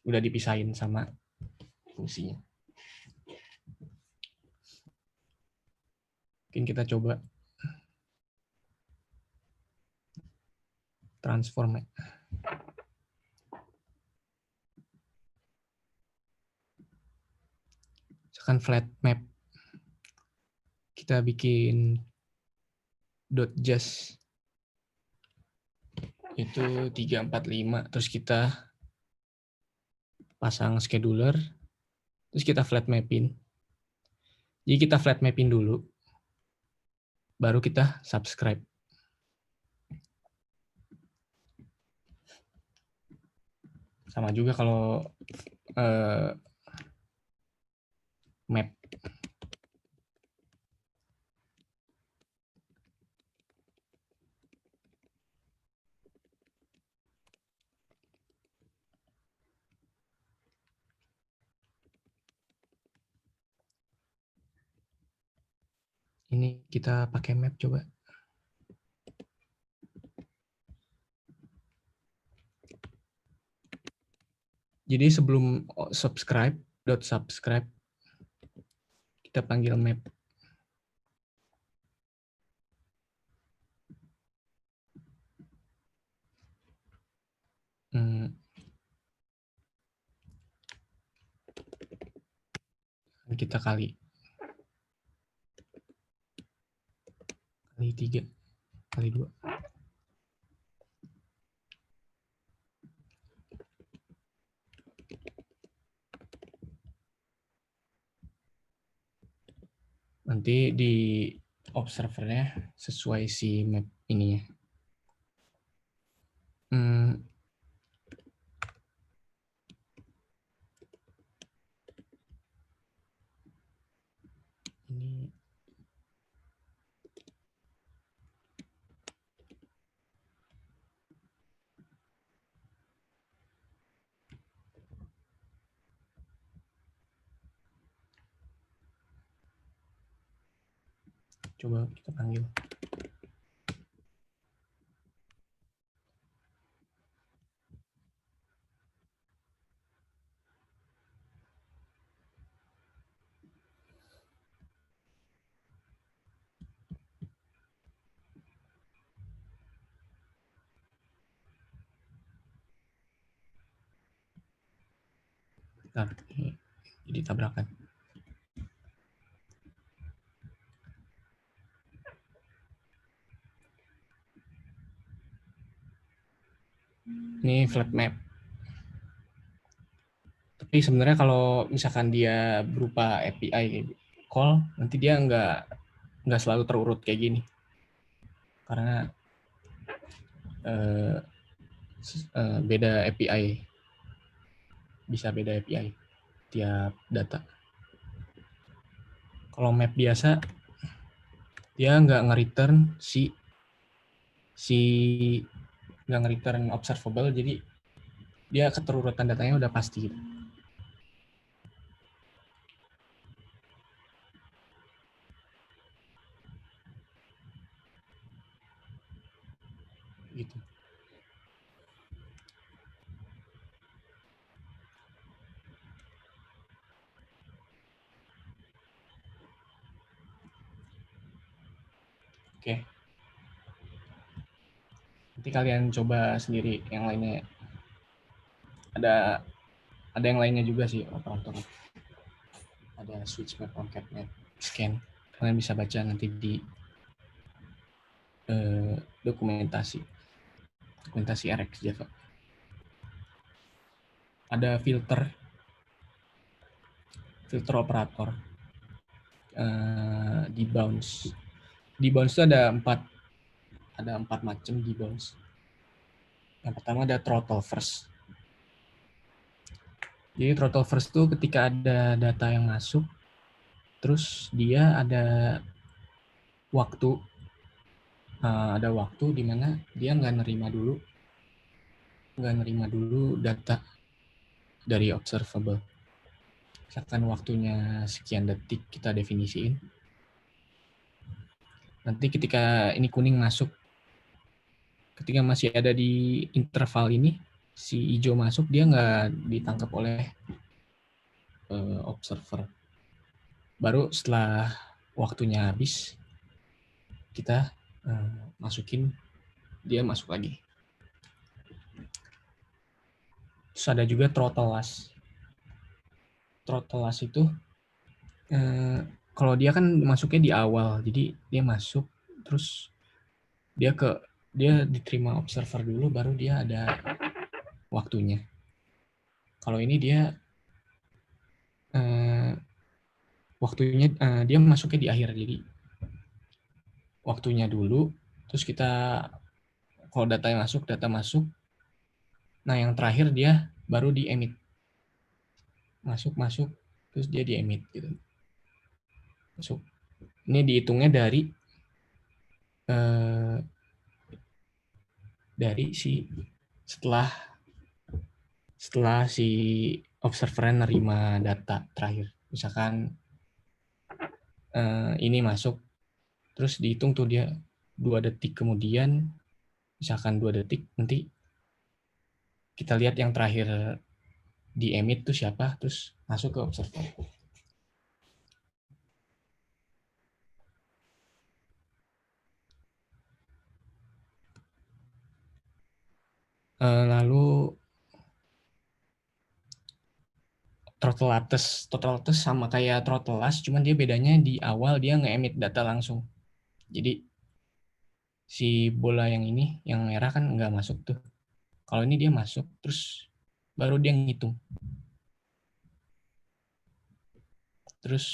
udah dipisahin sama fungsinya. Mungkin kita coba transform. Misalkan flat map, kita bikin .just itu 3, 4, 5, terus kita pasang scheduler, terus kita flat mapping. Jadi kita flat mapping dulu, baru kita subscribe. Sama juga kalau map. Ini kita pakai map coba. Jadi sebelum subscribe kita panggil map. Kita kali 3 kali 2. Nanti di observernya sesuai si map ininya. Ini coba kita panggil. Bentar, ini jadi tabrakan. Ini flat map. Tapi sebenarnya kalau misalkan dia berupa API call, nanti dia nggak selalu terurut kayak gini. Karena beda API. Bisa beda API tiap data. Kalau map biasa, dia nggak nge-return nggak nge-return observable, jadi dia keterurutan datanya udah pasti gitu. Gitu. Oke. Nanti kalian coba sendiri yang lainnya. Ada yang lainnya juga sih operator. Ada switch map, on cap map, scan. Kalian bisa baca nanti di dokumentasi RX Java. Ada filter operator, debounce. Debounce itu ada empat macam debounce. Yang pertama ada throttle first. Jadi throttle first itu ketika ada data yang masuk, terus dia ada waktu di mana dia nggak nerima dulu data dari observable. Misalkan waktunya sekian detik kita definisiin. Nanti ketika ini kuning masuk, ketika masih ada di interval ini, si hijau masuk, dia nggak ditangkap oleh observer. Baru setelah waktunya habis, kita masukin, dia masuk lagi. Terus ada juga throttle last. Throttle last itu kalau dia kan masuknya di awal, jadi dia masuk terus dia diterima observer dulu, baru dia ada waktunya. Kalau ini dia waktunya dia masuknya di akhir, jadi waktunya dulu, terus kita kalau data masuk, nah yang terakhir dia baru di emit. masuk, terus dia di-emit gitu. Masuk. Ini dihitungnya dari si setelah si observer nerima data terakhir. Misalkan ini masuk, terus dihitung tuh dia 2 detik kemudian, misalkan 2 detik, nanti kita lihat yang terakhir di-emit tuh siapa, terus masuk ke observer. Lalu throttle latest sama kayak throttle last, cuman dia bedanya di awal dia nge-emit data langsung. Jadi si bola yang ini, yang merah kan nggak masuk tuh. Kalau ini dia masuk, terus baru dia ngitung. Terus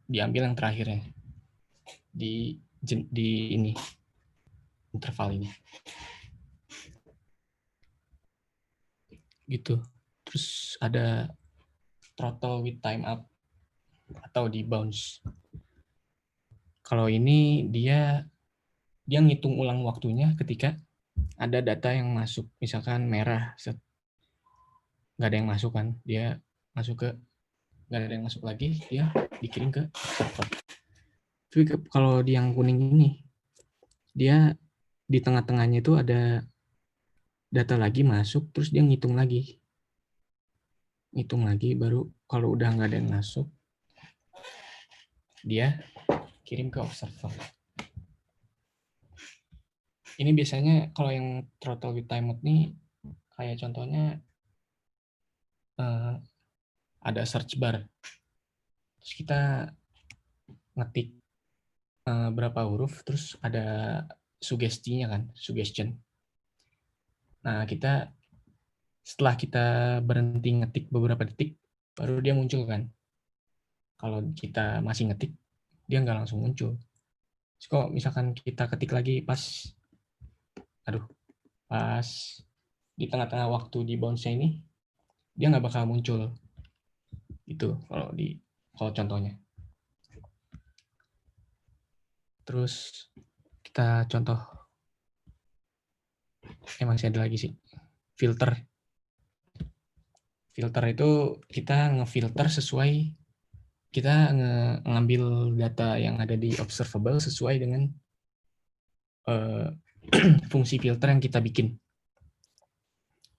diambil yang terakhirnya di ini interval ini. Gitu. Terus ada throttle with time up atau di bounce. Kalau ini dia ngitung ulang waktunya ketika ada data yang masuk, misalkan merah, nggak ada yang masuk kan, dia masuk ke, nggak ada yang masuk lagi, dia dikirim ke server. Tapi kalau di yang kuning ini, dia di tengah-tengahnya itu ada data lagi masuk, terus dia ngitung lagi, baru kalau udah nggak ada yang masuk, dia kirim ke observer. Ini biasanya kalau yang throttle with timeout nih, kayak contohnya ada search bar, terus kita ngetik berapa huruf, terus ada sugestinya kan, suggestion. Nah, setelah kita berhenti ngetik beberapa detik, baru dia muncul kan. Kalau kita masih ngetik, dia nggak langsung muncul. Terus kok misalkan kita ketik lagi pas di tengah-tengah waktu di bounce-nya ini, dia nggak bakal muncul. Itu kalau contohnya. Terus kita contoh, masih ada lagi sih, filter. Filter itu kita ngefilter sesuai, kita ngambil data yang ada di observable sesuai dengan fungsi filter yang kita bikin.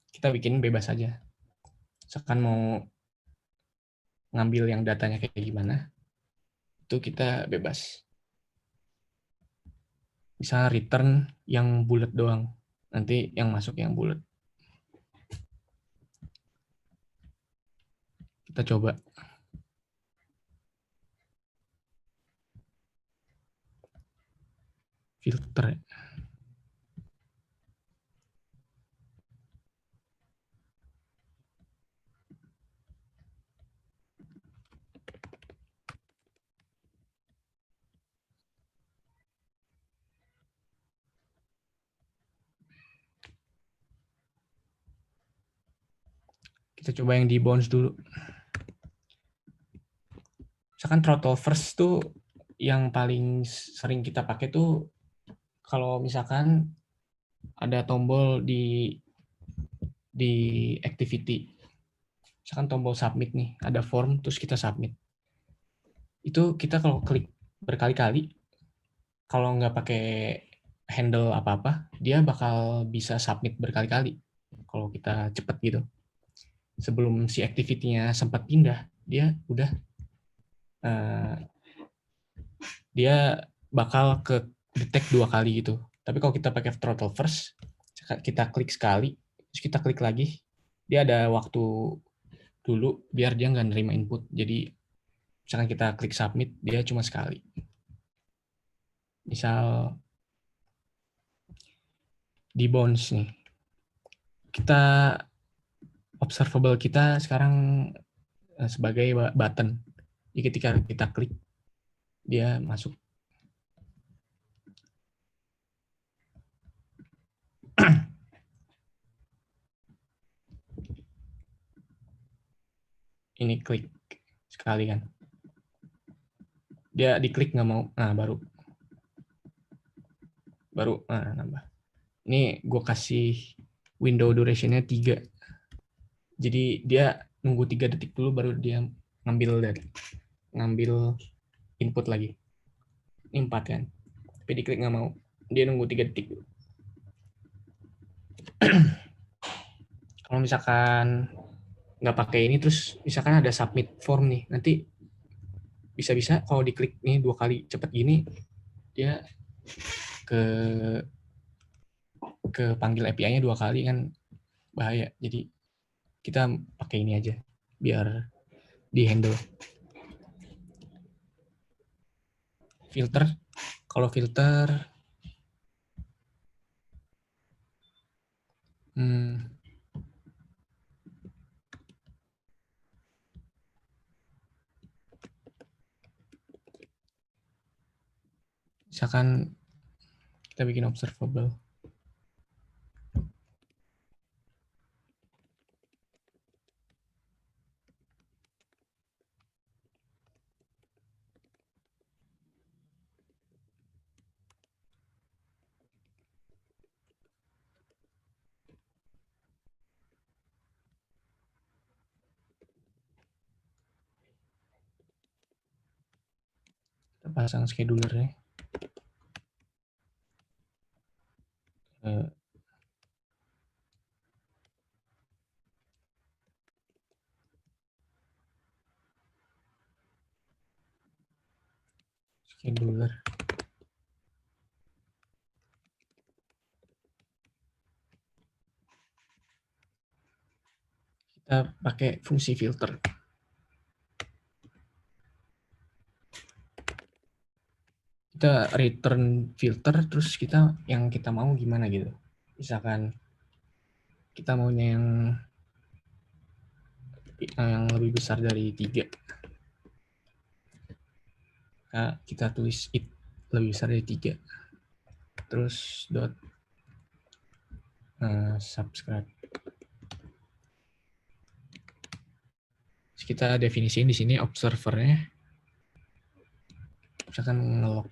Kita bikin bebas aja. Misalkan mau ngambil yang datanya kayak gimana, itu kita bebas. Bisa return yang bulat doang, nanti yang masuk yang bulat. Kita coba. Filter. Kita coba yang di bounce dulu. Misalkan throttle first tuh yang paling sering kita pakai tuh kalau misalkan ada tombol di activity. Misalkan tombol submit nih, ada form terus kita submit. Itu kita kalau klik berkali-kali, kalau nggak pakai handle apa-apa, dia bakal bisa submit berkali-kali kalau kita cepet gitu. Sebelum si activity-nya sempat pindah, dia bakal ke detect 2 kali gitu. Tapi kalau kita pakai throttle first, kita klik sekali, terus kita klik lagi, dia ada waktu dulu biar dia nggak nerima input. Jadi misalkan kita klik submit, dia cuma sekali. Misal di bounce nih, kita observable kita sekarang sebagai button. Jadi ketika kita klik, dia masuk. ini klik sekali kan. Dia diklik nggak mau, nah baru nambah. Ini gue kasih window duration-nya 3. Jadi dia nunggu 3 detik dulu baru dia ngambil input lagi. Ini 4 kan. Tapi diklik nggak mau. Dia nunggu 3 detik dulu. Kalau misalkan nggak pakai ini, terus misalkan ada submit form nih, nanti bisa-bisa kalau diklik nih 2 kali cepet gini, dia ke panggil API-nya 2 kali kan bahaya. Jadi kita pakai ini aja biar di handle. Filter, kalau filter misalkan kita bikin observable. Kita pasang scheduler-nya. Scheduler. Kita pakai fungsi filter. Kita return filter, terus kita yang kita mau gimana gitu. Misalkan kita maunya yang lebih besar dari 3. Nah, kita tulis it lebih besar dari 3. Terus subscribe. Terus kita definisiin di sini observer-nya. Misalkan ngelog.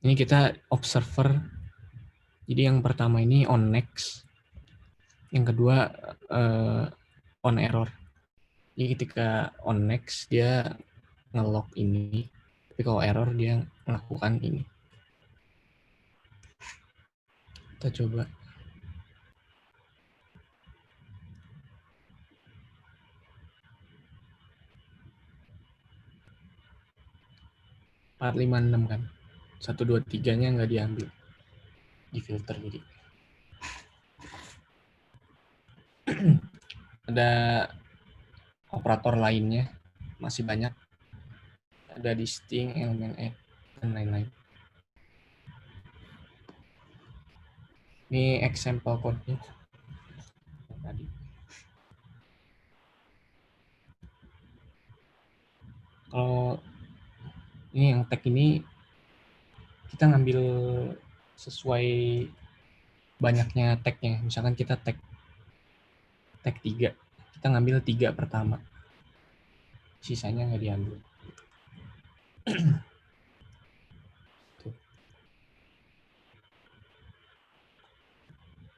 Ini kita observer. Jadi yang pertama ini on next. Yang kedua on error. Jadi ketika on next dia nge-log ini. Tapi kalau error dia melakukan ini. Kita coba. Part 56 kan. 1, 2, 3-nya nggak diambil. Di filter jadi. Ada operator lainnya. Masih banyak. Ada distinct, elemen add, dan lain-lain. Ini example code-nya. Tadi. Kalau ini yang tag ini kita ngambil sesuai banyaknya tag-nya. Misalkan kita tag 3. Kita ngambil 3 pertama. Sisanya nggak diambil.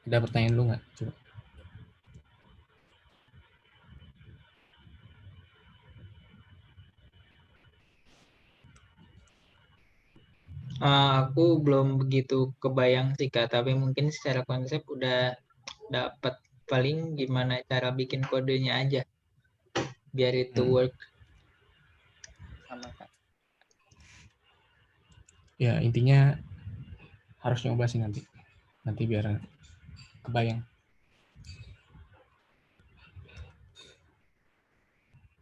Ada pertanyaan lu nggak? Coba. Aku belum begitu kebayang sih Kak, tapi mungkin secara konsep udah dapat, paling gimana cara bikin kodenya aja biar itu work. Sama Kak. Ya intinya harus nyoba sih nanti biar kebayang.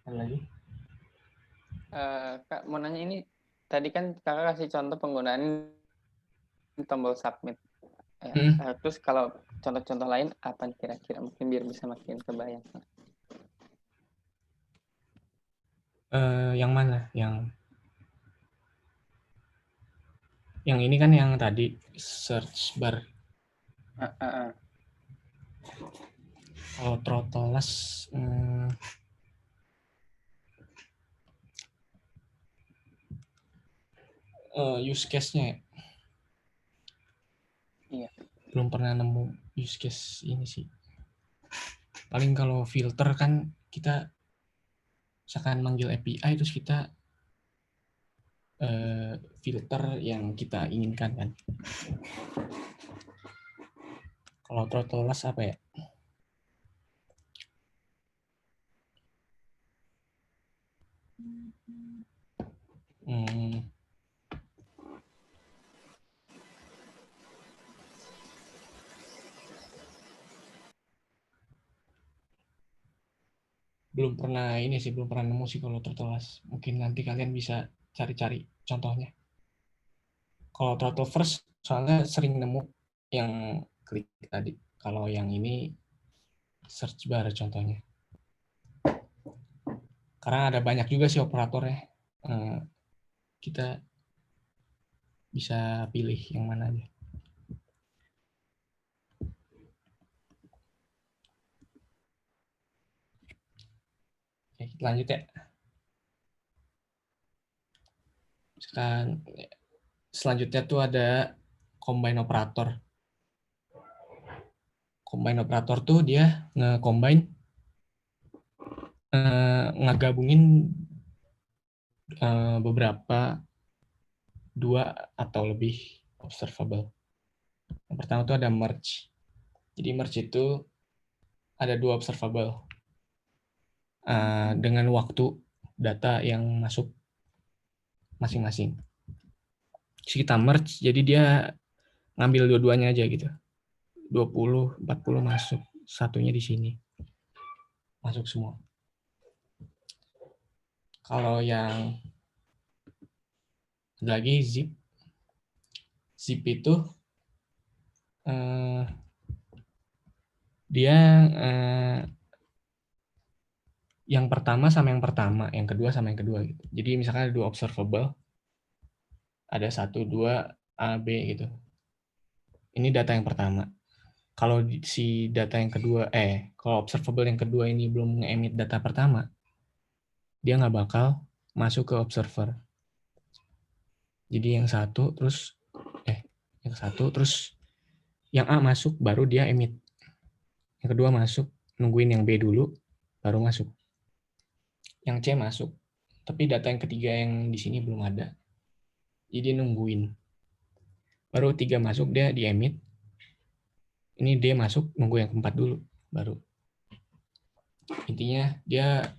Ada lagi? Kak, mau nanya ini, tadi kan kakak kasih contoh penggunaan tombol submit. Terus kalau contoh-contoh lain apa kira-kira, mungkin biar bisa makin kebayang. Yang mana? Yang ini kan yang tadi search bar. Kalau throttles use case-nya ya? Iya. Belum pernah nemu use case ini sih. Paling kalau filter kan kita misalkan manggil API terus kita filter yang kita inginkan kan. Kalau throttles apa ya? Belum pernah ini sih, belum pernah nemu sih kalau throttles. Mungkin nanti kalian bisa cari-cari contohnya. Kalau throttle first, soalnya sering nemu yang klik tadi. Kalau yang ini search bar contohnya. Karena ada banyak juga sih operatornya. Kita bisa pilih yang mana aja. Oke, kita lanjut ya. Sekarang selanjutnya tuh ada combine operator. Combine operator tuh dia nge-combine, ngegabungin beberapa, 2 atau lebih observable. Yang pertama tuh ada merge. Jadi merge itu ada 2 observable dengan waktu data yang masuk masing-masing. Terus kita merge, jadi dia ngambil dua-duanya aja gitu. 20, 40 masuk, satunya di sini. Masuk semua. Kalau yang lagi zip itu dia yang pertama sama yang pertama, yang kedua sama yang kedua gitu. Jadi misalkan ada 2 observable, ada 1, 2, A, B gitu. Ini data yang pertama. Kalau si data yang kedua, kalau observable yang kedua ini belum nge-emit data pertama, dia nggak bakal masuk ke observer. Jadi yang satu terus yang A masuk baru dia emit. Yang kedua masuk, nungguin yang B dulu baru masuk. Yang C masuk, tapi data yang ketiga yang di sini belum ada. Jadi nungguin. Baru 3 masuk dia di emit. Ini D masuk, nunggu yang keempat dulu baru. Intinya dia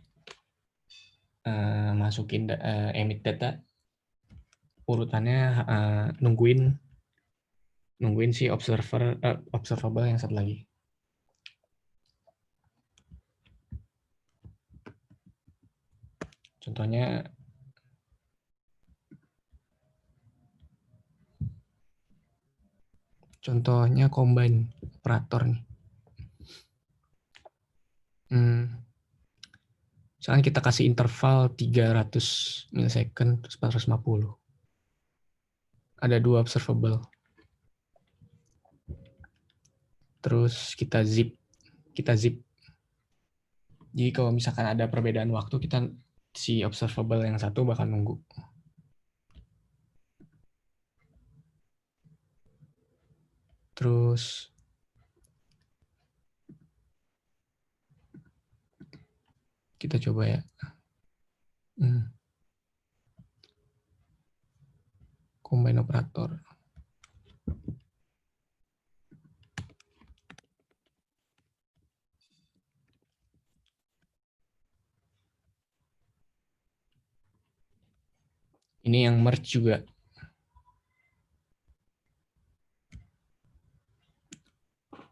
masukin emit data, urutannya nungguin si observable yang satu lagi. Contohnya combine operator nih. Misalkan kita kasih interval 300 milisecond terus 450. Ada 2 observable. Terus kita zip. Jadi kalau misalkan ada perbedaan waktu, kita si observable yang satu bakal nunggu. Terus kita coba ya. Combine operator. Ini yang merge juga.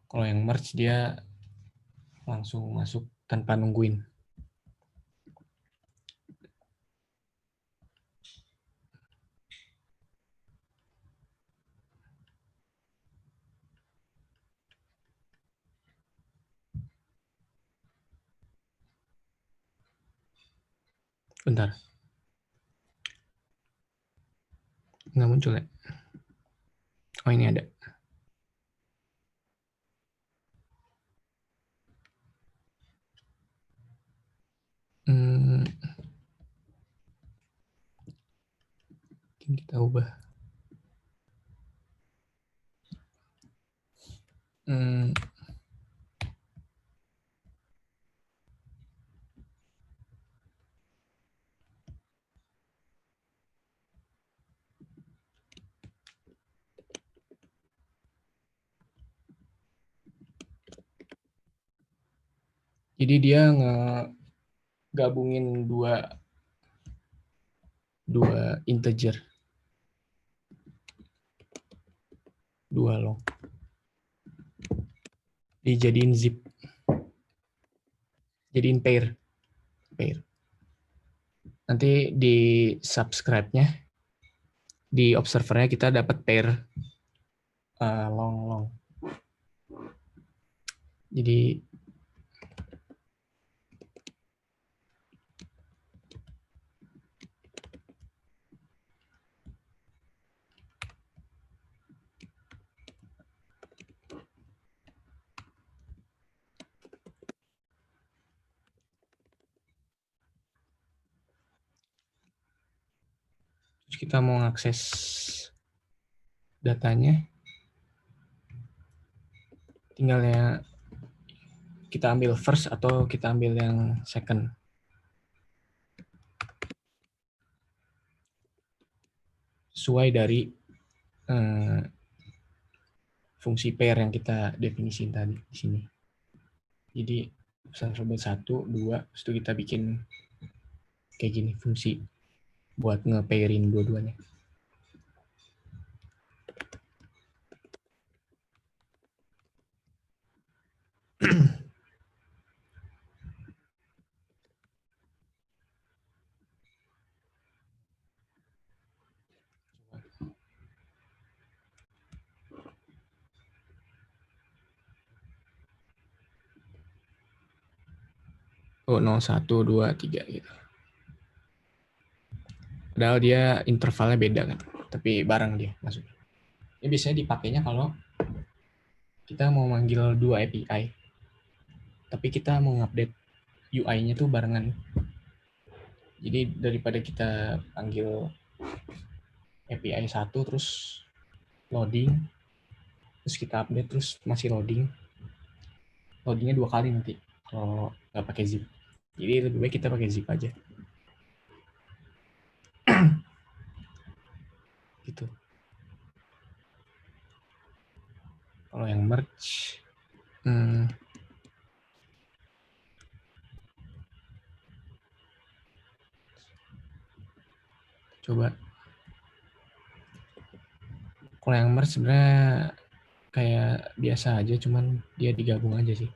Kalau yang merge dia langsung masuk tanpa nungguin. Bentar. Nggak muncul ya? Oh, ini ada. Mungkin kita ubah. Jadi dia ngegabungin dua integer, dua long, dijadiin zip, jadiin pair. Nanti di subscribe-nya, di observer-nya kita dapat pair long. Jadi kita mau akses datanya, tinggal ya kita ambil first atau kita ambil yang second. Sesuai dari fungsi pair yang kita definisiin tadi di sini. Jadi observable 1, 2, terus itu kita bikin kayak gini fungsi buat nge-pairin dua-duanya. Oh, 0, 1, 2, 3 gitu. Padahal dia intervalnya beda kan, tapi bareng dia maksudnya. Ini biasanya dipakainya kalau kita mau manggil dua API, tapi kita mau ngupdate UI-nya tuh barengan. Jadi daripada kita panggil API 1 terus loading, terus kita update terus masih loading, loadingnya 2 kali nanti kalau nggak pakai zip. Jadi lebih baik kita pakai zip aja. Gitu. Kalau yang merge, coba. Kalau yang merge sebenarnya kayak biasa aja, cuman dia digabung aja sih.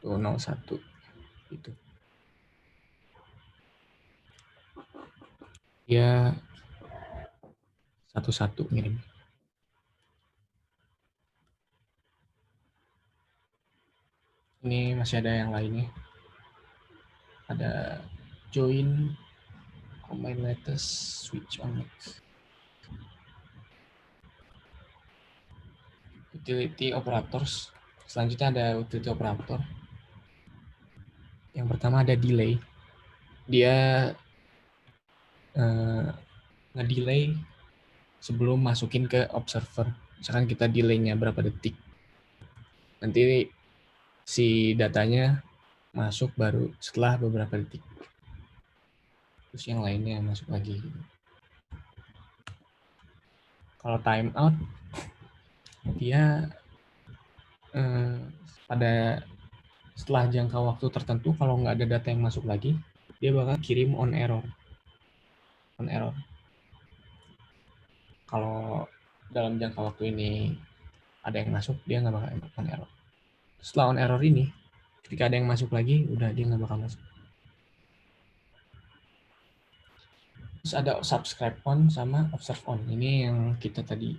Tuh 01 gitu. Dia 1-1 ngirim. Ini masih ada yang lainnya. Ada join, combine letters, switch on next. Utility operators. Selanjutnya ada utility operator. Yang pertama ada delay. Dia nge-delay sebelum masukin ke observer. Misalkan kita delay-nya berapa detik. Nanti si datanya masuk baru setelah beberapa detik. Terus yang lainnya masuk lagi. Kalau timeout, dia pada setelah jangka waktu tertentu, kalau nggak ada data yang masuk lagi, dia bakal kirim on error. kalau dalam jangka waktu ini ada yang masuk, dia nggak bakal on error. Setelah on error ini, ketika ada yang masuk lagi, udah dia nggak bakal masuk. Terus ada subscribe on sama observe on. Ini yang kita tadi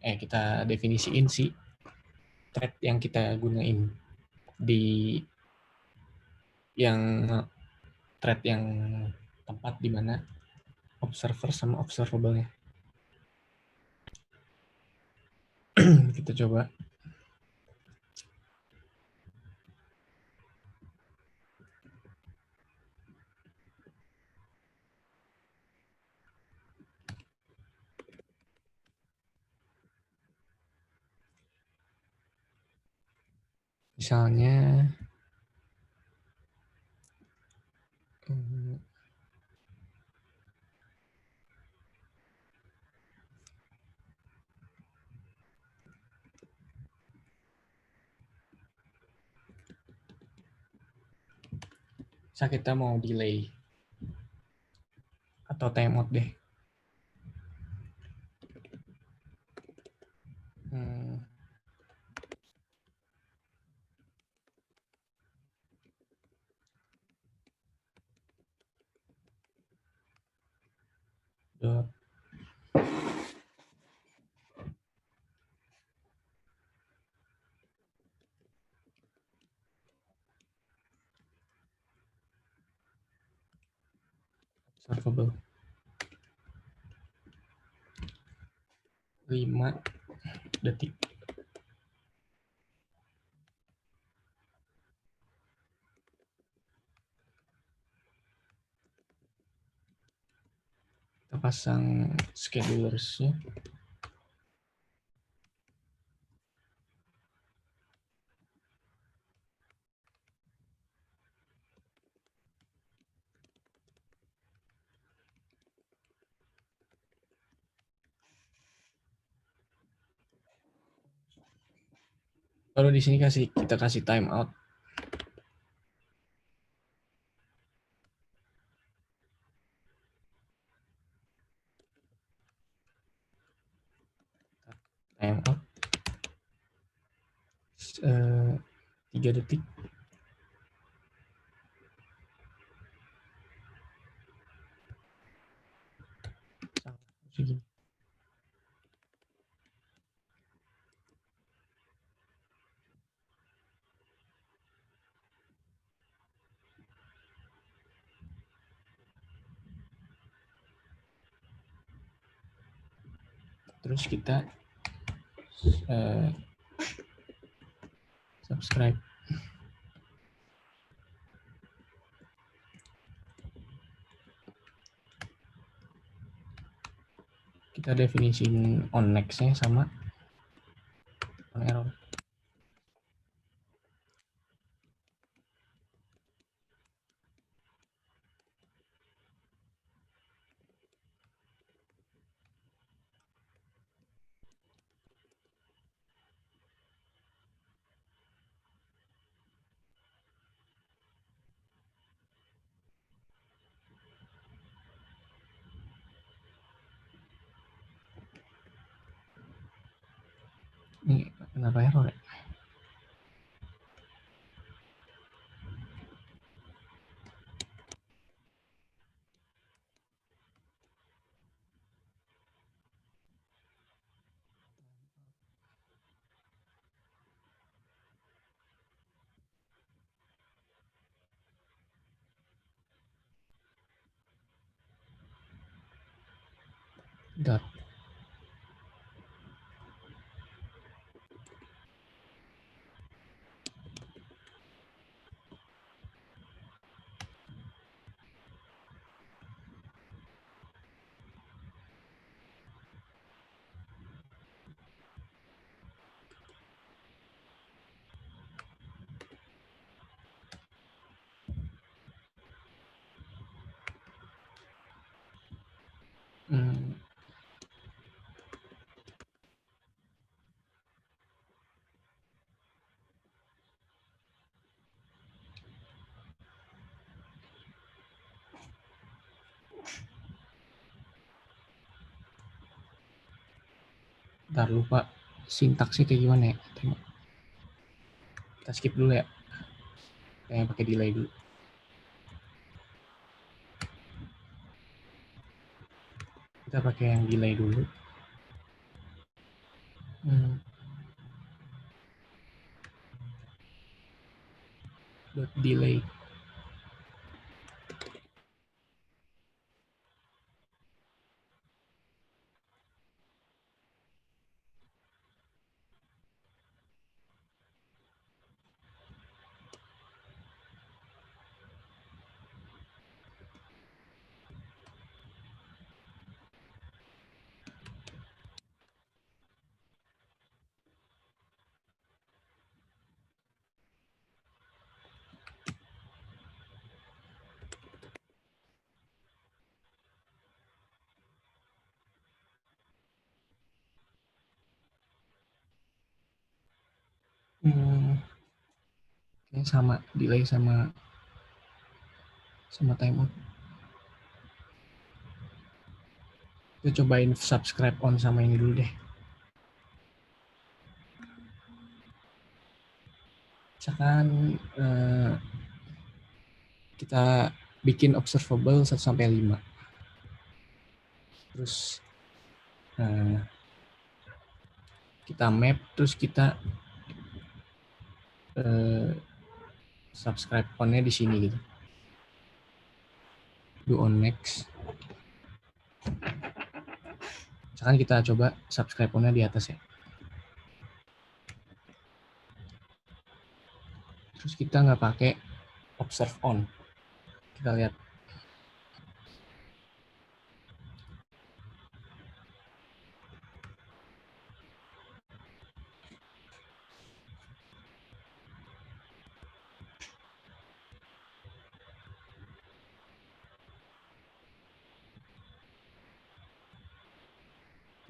kita definisiin si thread yang kita gunain di yang thread yang tempat di mana observer sama observable-nya. Kita coba. Misalnya kita mau delay atau timeout deh. Dot observable 5 detik. Kita pasang schedulers-nya. Baru di sini kita kasih timeout. Timeout 3 detik. Segini. Terus kita subscribe. Kita definisiin on next-nya sama on error. Ini kenapa error ya? Dot. Ntar lupa sintaksnya kayak gimana ya. Tengok. Kita skip dulu ya. Yang pakai delay dulu. Kita pakai yang delay dulu. Dot delay. Ini sama delay sama timeout. Kita cobain subscribe on sama ini dulu deh. Misalkan kita bikin observable 1 sampai 5. Terus kita map, terus kita subscribe on-nya di sini gitu. Do on next. Misalkan kita coba subscribe on-nya di atas ya. Terus kita nggak pakai observe on. Kita lihat.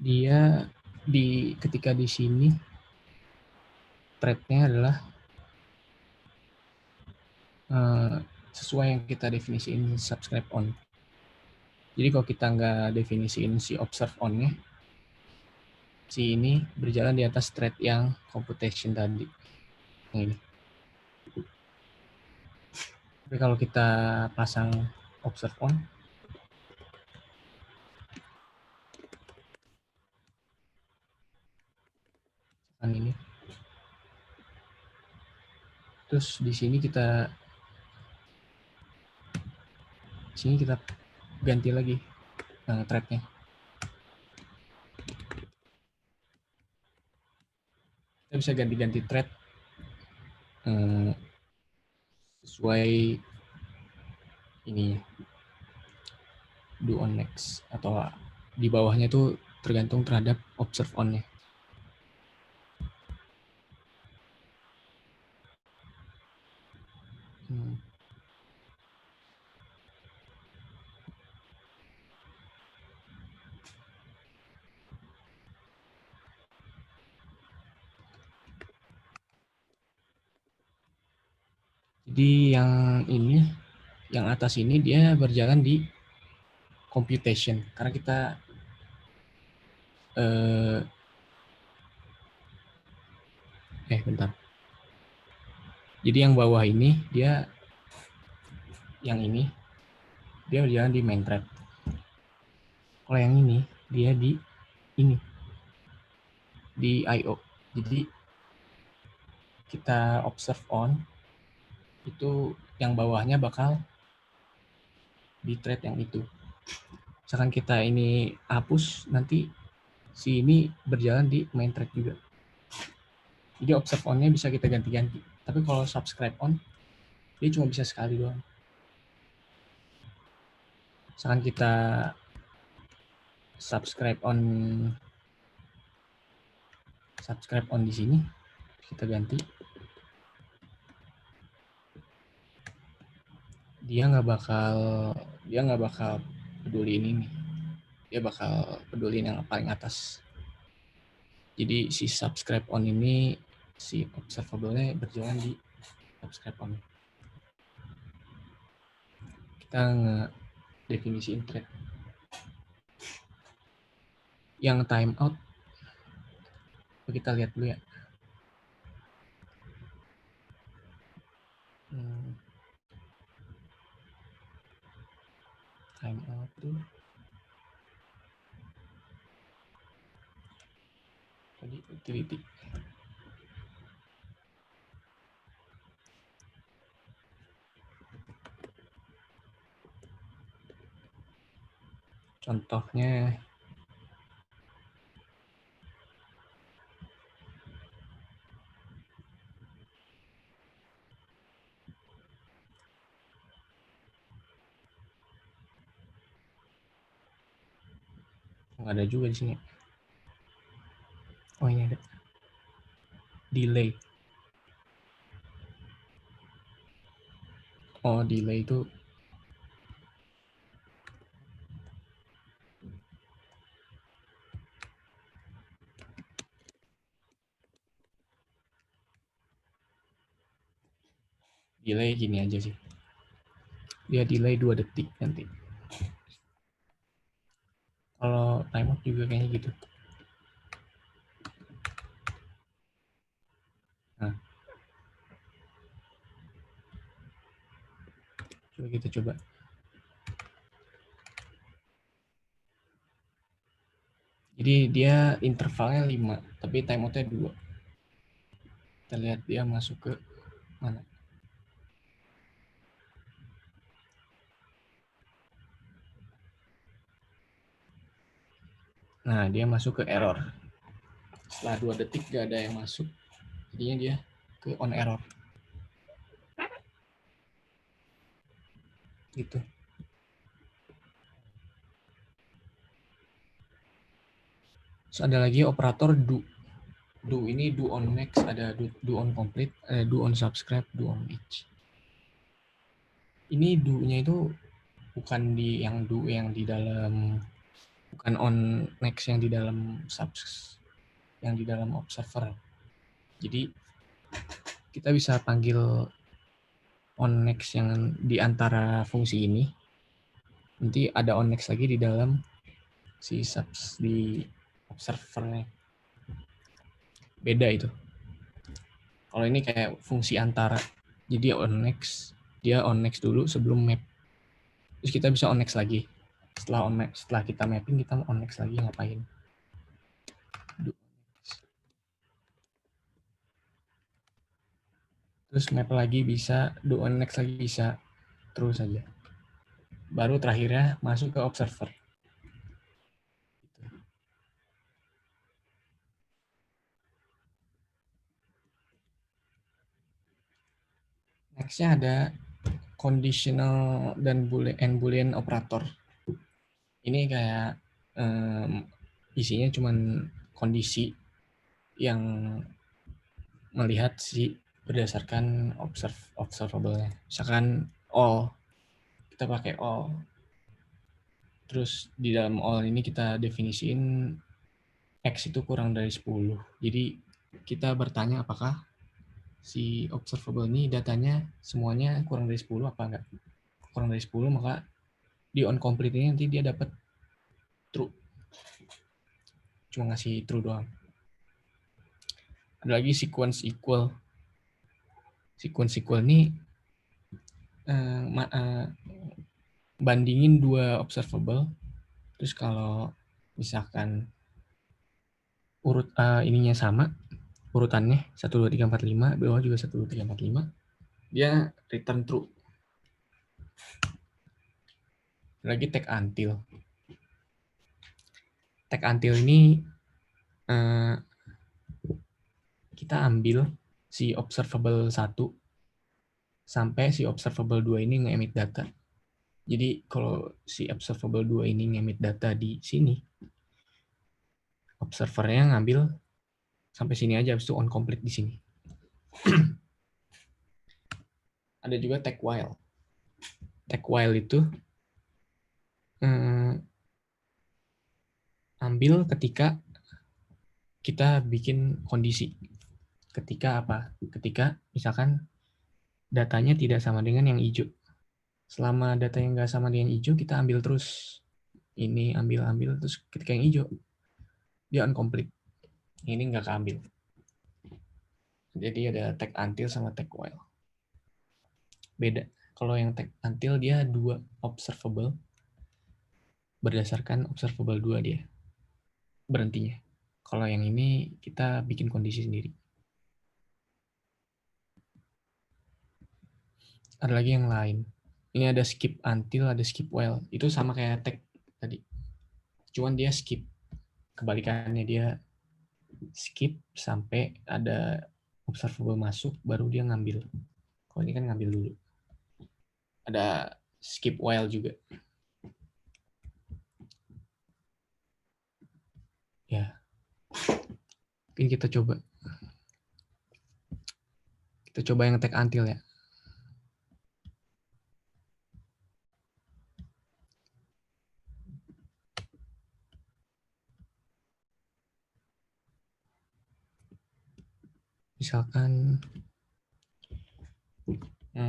Dia ketika di sini thread-nya adalah sesuai yang kita definisiin subscribe on. Jadi kalau kita nggak definisiin si observe on-nya, si ini berjalan di atas thread yang computation tadi. Yang ini. Tapi kalau kita pasang observe on, ini. Terus di sini kita ganti lagi thread-nya. Kita bisa ganti-ganti thread sesuai ini do on next atau di bawahnya itu tergantung terhadap observe on-nya. Jadi yang atas ini dia berjalan di computation karena kita bentar. Jadi yang bawah ini dia berjalan di main thread. Kalau yang ini dia di IO. Jadi kita observe on itu yang bawahnya bakal di thread yang itu. Misalkan kita ini hapus, nanti si ini berjalan di main thread juga. Jadi observe on-nya bisa kita ganti-ganti. Tapi kalau subscribe on, dia cuma bisa sekali doang. Misalkan kita subscribe on di sini, kita ganti. Dia nggak bakal peduliin ini. Dia bakal peduliin yang paling atas. Jadi si subscribe on ini, si observable-nya berjalan di subscribe on. Kita nge-definisiin thread. Yang timeout Coba kita lihat dulu ya. Timeout tuh. Tadi utility. Contohnya nggak ada juga di sini. Oh, ini ada. Delay. Oh, delay itu delay gini aja sih. Dia delay 2 detik nanti. Kalau timeout juga kayaknya gitu. Nah. Coba kita coba. Jadi dia intervalnya 5, tapi timeoutnya 2. Kita lihat dia masuk ke mana. Nah, dia masuk ke error. Setelah 2 detik gak ada yang masuk, jadinya dia ke on error. Gitu. Terus ada lagi operator do. Do ini do on next, ada do on complete, ada do on subscribe, do on each. Ini do-nya itu bukan di yang do yang di dalam, bukan on next yang di dalam subs, yang di dalam observer. Jadi kita bisa panggil on next yang di antara fungsi ini. Nanti ada on next lagi di dalam si subs di observernya. Beda itu. Kalau ini kayak fungsi antara. Jadi dia on next dulu sebelum map. Terus kita bisa on next lagi. Setelah kita mapping, kita on next lagi ngapain? Terus map lagi bisa, do on next lagi bisa, terus saja. Baru terakhirnya masuk ke observer. Next-nya ada conditional dan boolean operator. Ini kayak isinya cuman kondisi yang melihat si berdasarkan observable-nya. Misalkan all, kita pakai all. Terus di dalam all ini kita definisiin X itu kurang dari 10. Jadi kita bertanya apakah si observable ini datanya semuanya kurang dari 10 apa enggak. Kurang dari 10 maka di on complete ini nanti dia dapat true. Cuma ngasih true doang. Ada lagi sequence equal. Sequence equal ini bandingin 2 observable. Terus kalau misalkan urut ininya sama, urutannya 1, 2, 3, 4, 5, bawah juga 1, 2, 3, 4, 5, dia return true. Lagi tag until. Tag until ini kita ambil si observable 1 sampai si observable 2 ini nge-emit data. Jadi kalau si observable 2 ini nge-emit data di sini, observernya ngambil sampai sini aja, habis itu on complete di sini. Ada juga tag while. Tag while itu ambil ketika kita bikin kondisi. Ketika apa? Ketika misalkan datanya tidak sama dengan yang hijau. Selama data yang nggak sama dengan hijau, kita ambil terus. Ini ambil, terus ketika yang hijau, dia incomplete. Ini nggak keambil. Jadi ada tag until sama tag while. Beda. Kalau yang tag until dia 2 observable. Berdasarkan observable 2 dia berhentinya. Kalau yang ini kita bikin kondisi sendiri. Ada lagi yang lain. Ini ada skip until, ada skip while. Itu sama kayak tag tadi. Cuman dia skip. Kebalikannya dia skip sampai ada observable masuk, baru dia ngambil. Kalau ini kan ngambil dulu. Ada skip while juga. Ya. Mungkin kita coba. Kita coba yang tag until ya. Misalkan 1,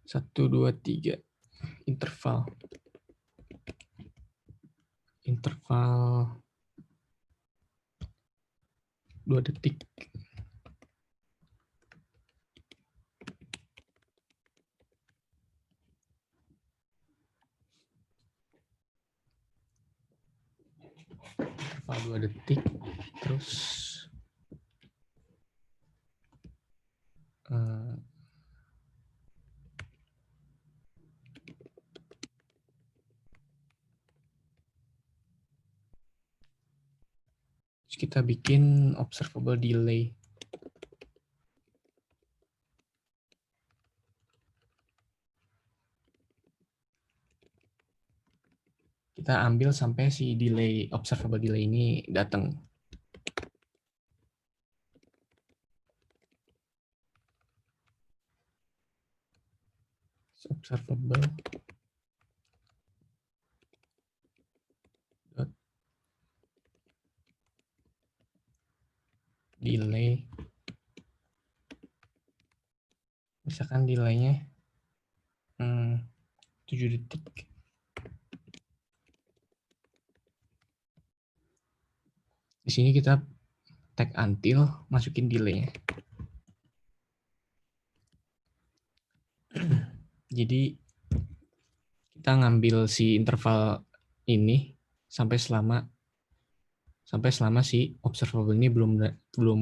2, 3 interval 2 detik. Interval 2 detik. Terus kita bikin observable delay. Kita ambil sampai si delay, observable delay ini datang. Observable dot delay. Misalkan delaynya 7 detik. Di sini kita tag until, masukin delay-nya. Jadi kita ngambil si interval ini sampai selama si observable ini belum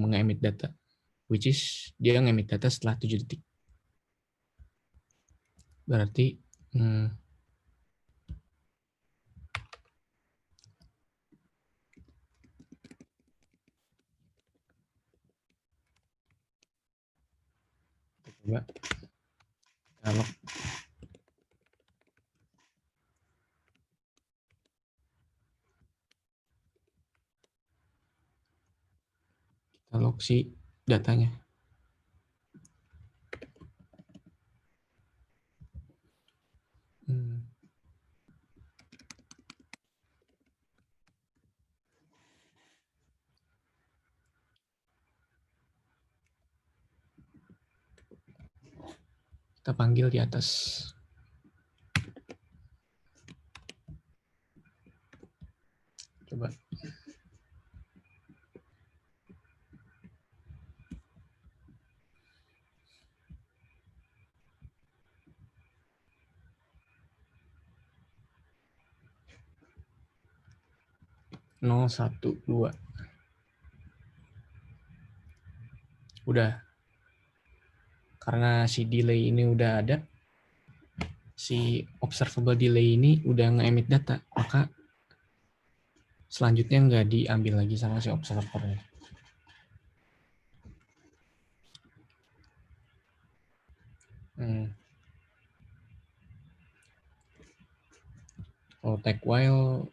nge-emit data, which is dia nge-emit data setelah 7 detik. Berarti coba kalau kita log si datanya. Kita panggil di atas. Coba. Nol, 1, 2. Udah. Karena si delay ini udah ada, si observable delay ini udah nge-emit data, maka selanjutnya nggak diambil lagi sama si observernya. Kalau tag while,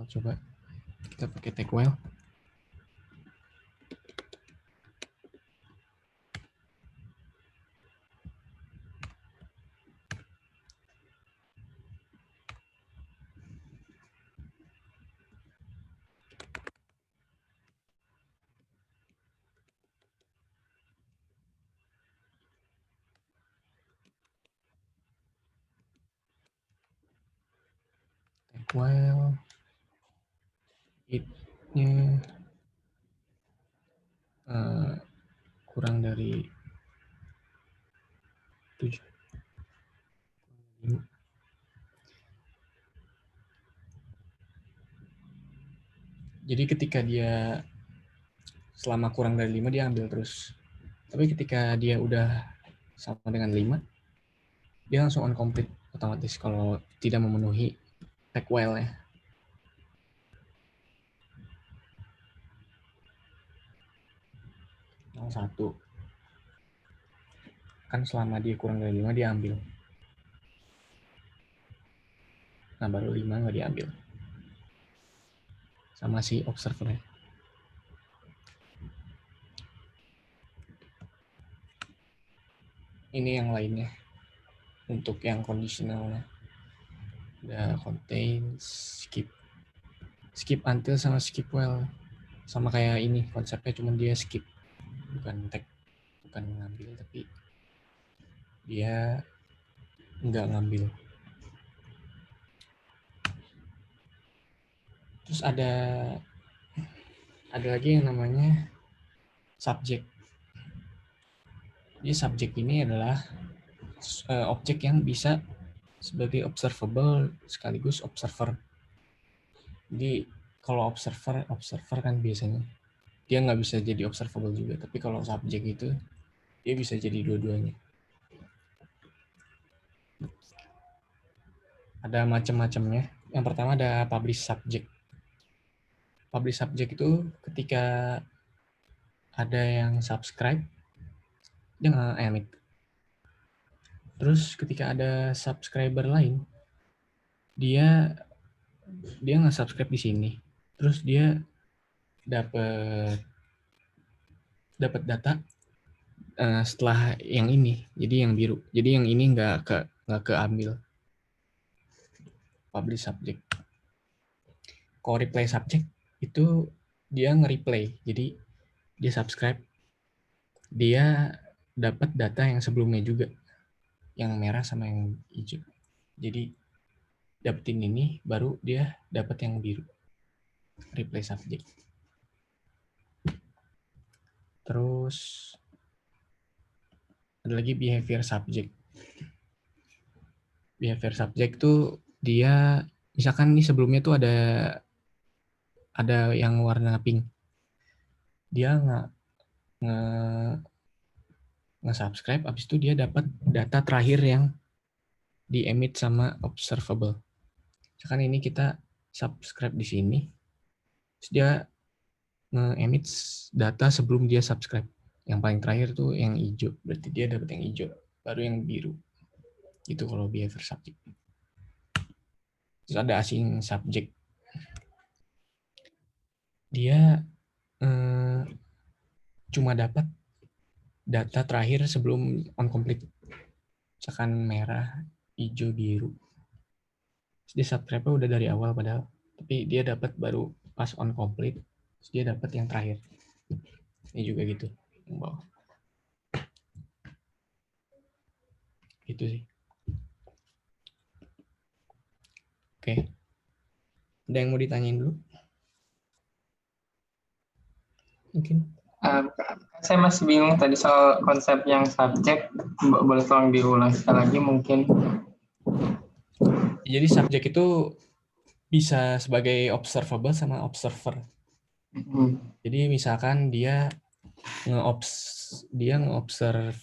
coba kita pakai tag while. while it-nya kurang dari 7. Jadi ketika dia selama kurang dari 5 dia ambil terus. Tapi ketika dia udah sama dengan 5, dia langsung on complete otomatis kalau tidak memenuhi tag while-nya. Yang 1. Kan selama dia kurang dari 5 dia ambil. Nah baru 5 nggak diambil. Sama si observer-nya. Ini yang lainnya. Untuk yang conditionalnya. Ada contain, skip. Skip until sama skip while. Sama kayak ini, konsepnya cuma dia skip. Bukan tag, bukan ngambil, tapi dia nggak ngambil. Terus ada lagi yang namanya subject. Jadi subject ini adalah objek yang bisa sebagai observable sekaligus observer. Jadi kalau observer kan biasanya dia nggak bisa jadi observable juga. Tapi kalau subject itu dia bisa jadi dua-duanya. Ada macam-macamnya. Yang pertama ada publish subject. Publish subject itu ketika ada yang subscribe, dia nggak emit. Terus ketika ada subscriber lain, dia nggak subscribe di sini. Terus dia dapat data setelah yang ini, jadi yang biru. Jadi yang ini nggak keambil. Publish subject. Kalau replay subject itu dia nge-replay. Jadi dia subscribe, dia dapat data yang sebelumnya juga, yang merah sama yang hijau. Jadi dapetin ini, baru dia dapat yang biru. Replay subject. Terus ada lagi behavior subject. Behavior subject tuh dia misalkan nih sebelumnya tuh ada yang warna pink. Dia nge-subscribe, habis itu dia dapat data terakhir yang di-emit sama observable. Misalkan ini kita subscribe di sini, terus dia nge-emit data sebelum dia subscribe. Yang paling terakhir tuh yang hijau, berarti dia dapat yang hijau, baru yang biru. Itu kalau behavior subject. Terus ada async subject. Dia cuma dapat data terakhir sebelum on complete. Misalkan merah, hijau, biru. Terus dia subscribe udah dari awal padahal, tapi dia dapat baru pas on complete, terus dia dapat yang terakhir. Ini juga gitu, yang bawah. Gitu sih. Oke. Ada yang mau ditanyain dulu? Mungkin. Saya masih bingung tadi soal konsep yang subjek. Boleh tolong diulang sekali lagi mungkin? Jadi subjek itu bisa sebagai observable sama observer. Jadi misalkan dia nge-observe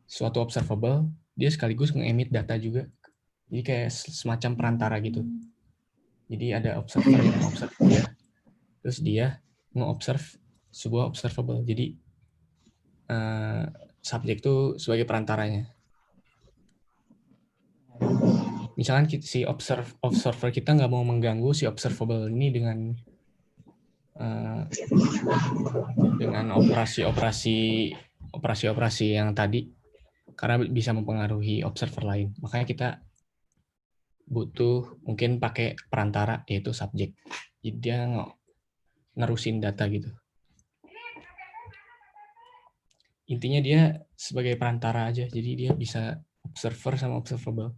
suatu observable, dia sekaligus nge-emit data juga. Jadi kayak semacam perantara gitu. Jadi ada observer yang nge-observe dia. Terus dia nge-observe sebuah observable. Jadi subjek itu sebagai perantaranya. Misalkan si observer kita nggak mau mengganggu si observable ini dengan operasi-operasi yang tadi, karena bisa mempengaruhi observer lain. Makanya kita butuh mungkin pakai perantara, yaitu subjek. Jadi dia nerusin data gitu. Intinya dia sebagai perantara aja, jadi dia bisa observer sama observable.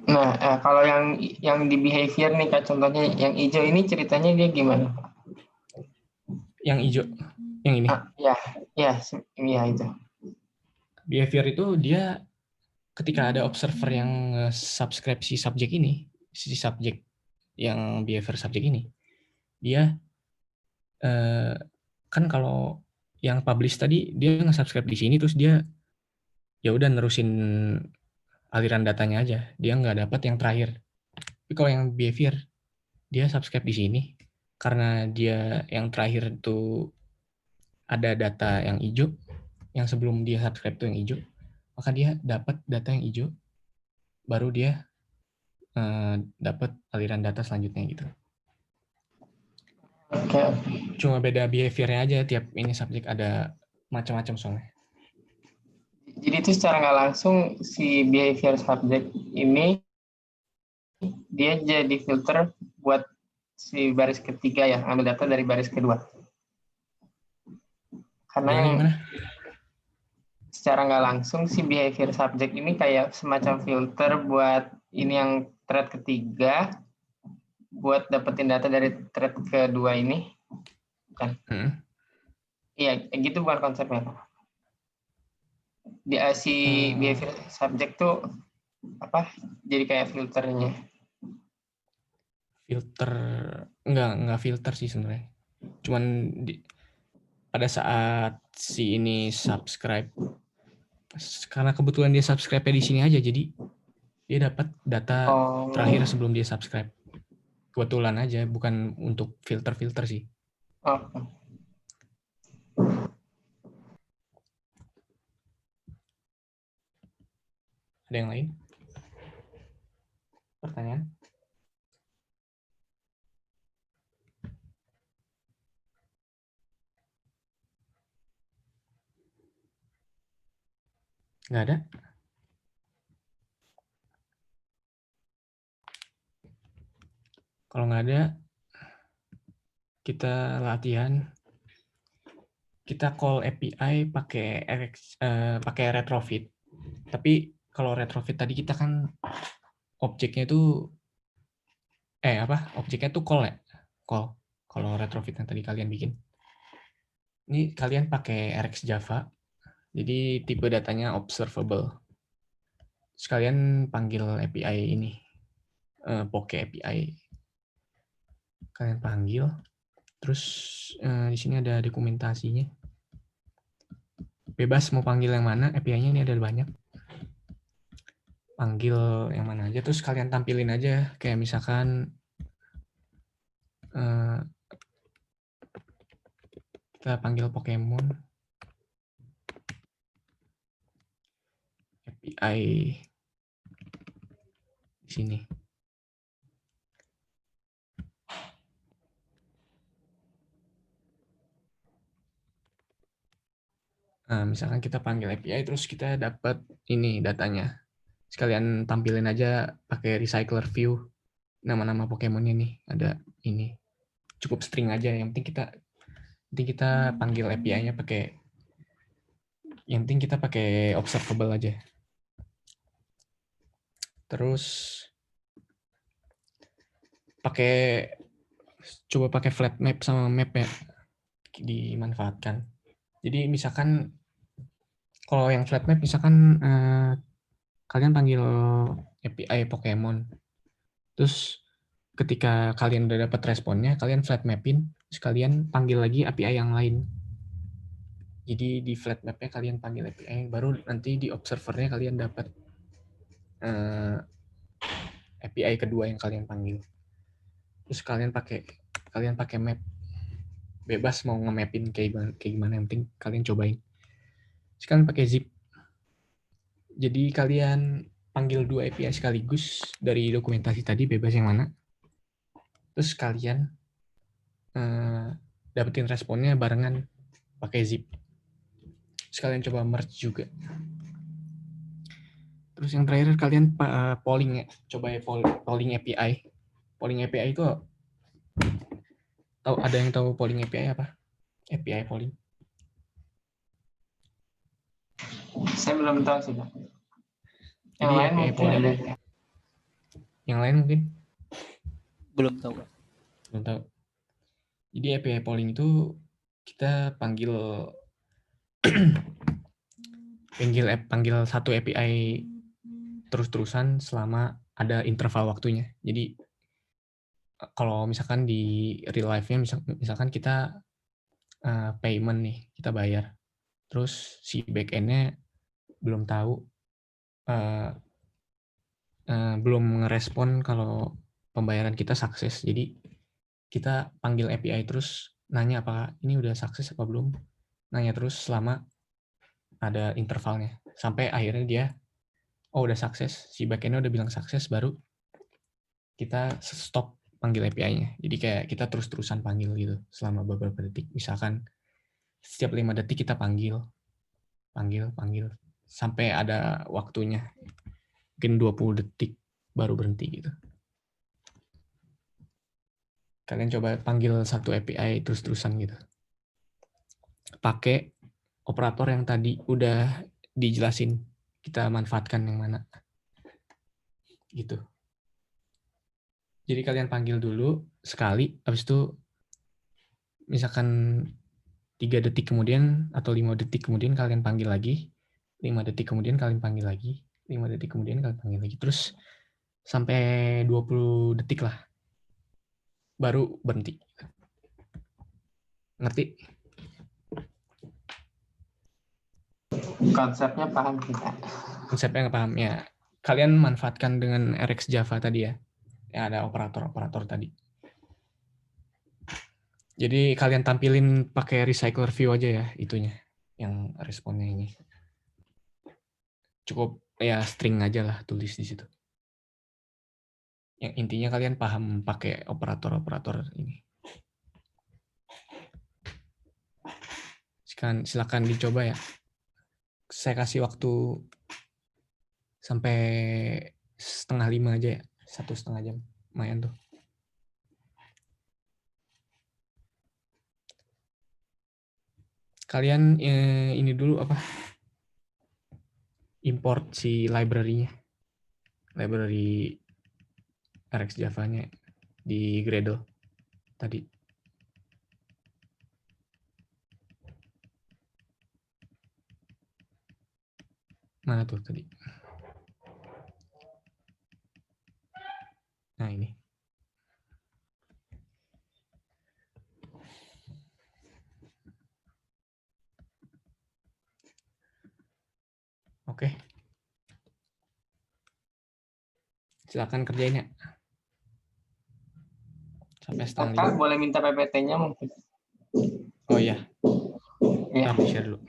Nah, kalau yang di behavior nih Kak, contohnya yang hijau ini ceritanya dia gimana? Yang hijau, yang ini. Ya itu. Behavior itu dia ketika ada observer yang subscribe si subjek ini, si subjek yang behavior subjek ini, dia kan kalau yang publish tadi dia nge-subscribe di sini terus dia ya udah nerusin aliran datanya aja, dia nggak dapat yang terakhir. Tapi kalau yang behavior dia subscribe di sini karena dia yang terakhir itu ada data yang hijau, yang sebelum dia subscribe itu yang hijau, maka dia dapat data yang hijau, baru dia dapat aliran data selanjutnya gitu. Oke. Cuma beda behaviornya aja, tiap ini subjek ada macam-macam soalnya. Jadi itu secara nggak langsung si behavior subject ini dia jadi filter buat si baris ketiga ya, ambil data dari baris kedua. Karena yang secara nggak langsung si behavior subject ini kayak semacam filter buat ini yang thread ketiga buat dapetin data dari thread kedua ini, kan? Iya, gitu bukan konsepnya. Si behavior subject tuh apa? Jadi kayak filternya. Filter enggak filter sih sebenarnya. Cuman pada saat si ini subscribe, karena kebetulan dia subscribe di sini aja, jadi dia dapat data terakhir sebelum dia subscribe. Kebetulan aja, bukan untuk filter sih. Ada yang lain? Pertanyaan? Nggak ada? Kalau nggak ada, kita latihan. Kita call API pakai retrofit. Tapi kalau retrofit tadi kita kan objeknya itu objeknya itu call ya? Call. Kalau retrofit yang tadi kalian bikin. Ini kalian pakai RX Java. Jadi tipe datanya observable. Terus kalian panggil API ini. Poke API. Kalian panggil. Terus di sini ada dokumentasinya. Bebas mau panggil yang mana, API-nya ini ada banyak. Panggil yang mana aja, terus kalian tampilin aja. Kayak misalkan kita panggil Pokemon API di sini. Nah, misalkan kita panggil API terus kita dapat ini datanya. Sekalian tampilin aja pakai recycler view nama-nama Pokemonnya nih, ada ini. Cukup string aja, yang penting kita panggil API-nya pakai observable aja. Terus coba pakai flat map sama map ya, dimanfaatkan. Jadi misalkan kalau yang flat map misalkan kalian panggil API Pokemon, terus ketika kalian udah dapat responnya, kalian flat mapin, terus kalian panggil lagi API yang lain. Jadi di flat mapnya kalian panggil API, baru nanti di observernya kalian dapat API kedua yang kalian panggil. Terus kalian pakai map, bebas mau nge-mapin kayak gimana, yang penting kalian cobain. Terus kalian pakai zip. Jadi kalian panggil 2 API sekaligus dari dokumentasi tadi, bebas yang mana. Terus kalian dapetin responnya barengan pakai zip. Terus kalian coba merge juga. Terus yang terakhir kalian polling ya. Coba polling API. Polling API itu ada yang tahu polling API apa? API polling. Saya belum tahu sih, Pak. Yang Jadi lain API mungkin polling, ada. yang lain mungkin Belum tahu, Kak. belum tahu. Jadi API polling itu kita panggil panggil satu API terus-terusan selama ada interval waktunya. Jadi kalau misalkan di real life-nya misalkan kita payment nih, kita bayar. Terus si back-end-nya belum tahu, belum ngerespon kalau pembayaran kita sukses. Jadi kita panggil API terus, nanya apakah ini udah sukses apa belum. Nanya terus selama ada intervalnya. Sampai akhirnya dia, oh udah sukses, si back-end-nya udah bilang sukses, baru kita stop panggil API-nya. Jadi kayak kita terus-terusan panggil gitu selama beberapa detik. Misalkan setiap 5 detik kita panggil sampai ada waktunya. Mungkin 20 detik baru berhenti gitu. Kalian coba panggil satu API terus-terusan gitu. Pakai operator yang tadi udah dijelasin, kita manfaatkan yang mana. Gitu. Jadi kalian panggil dulu sekali, habis itu misalkan 3 detik kemudian atau 5 detik kemudian kalian panggil lagi, 5 detik kemudian kalian panggil lagi, 5 detik kemudian kalian panggil lagi. Terus sampai 20 detik lah, baru berhenti. Ngerti? Konsepnya paham kita. Konsepnya nggak paham ya. Kalian manfaatkan dengan RX Java tadi ya, yang ada operator-operator tadi. Jadi kalian tampilin pakai recycler view aja ya itunya, yang responnya ini. Cukup ya string aja lah tulis di situ. Yang intinya kalian paham pakai operator-operator ini. Silakan dicoba ya. Saya kasih waktu sampai 4:30 aja ya, 1,5 jam, lumayan tuh. Kalian ini dulu apa? Import si library-nya, library RX Java-nya di Gradle tadi. Mana tuh tadi? Nah ini. Oke. Silakan kerjain ya. Sampai 4:30. Kak, boleh minta PPT-nya mungkin? Oh iya. Iya. Ntar di-share dulu.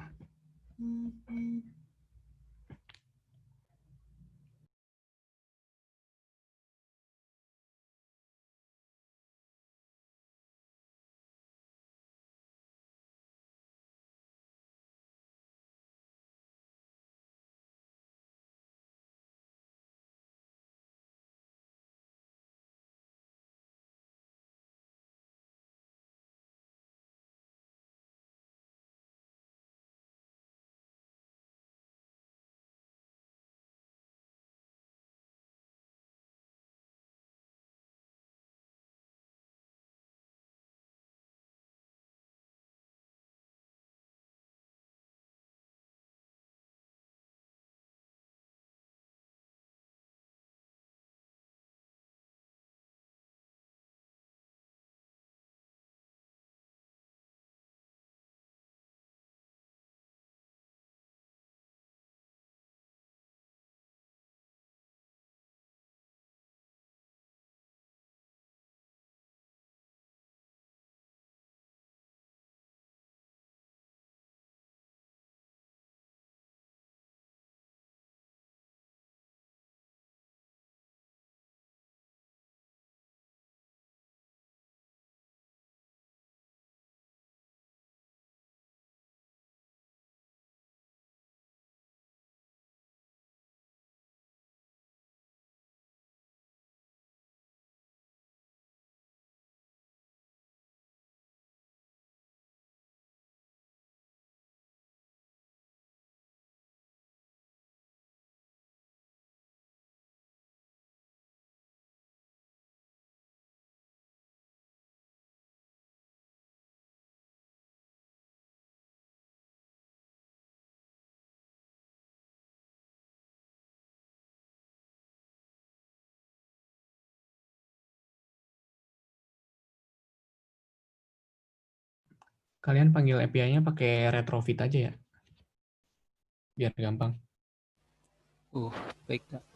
kalian panggil API-nya pakai retrofit aja ya. Biar gampang. Baik, Kak.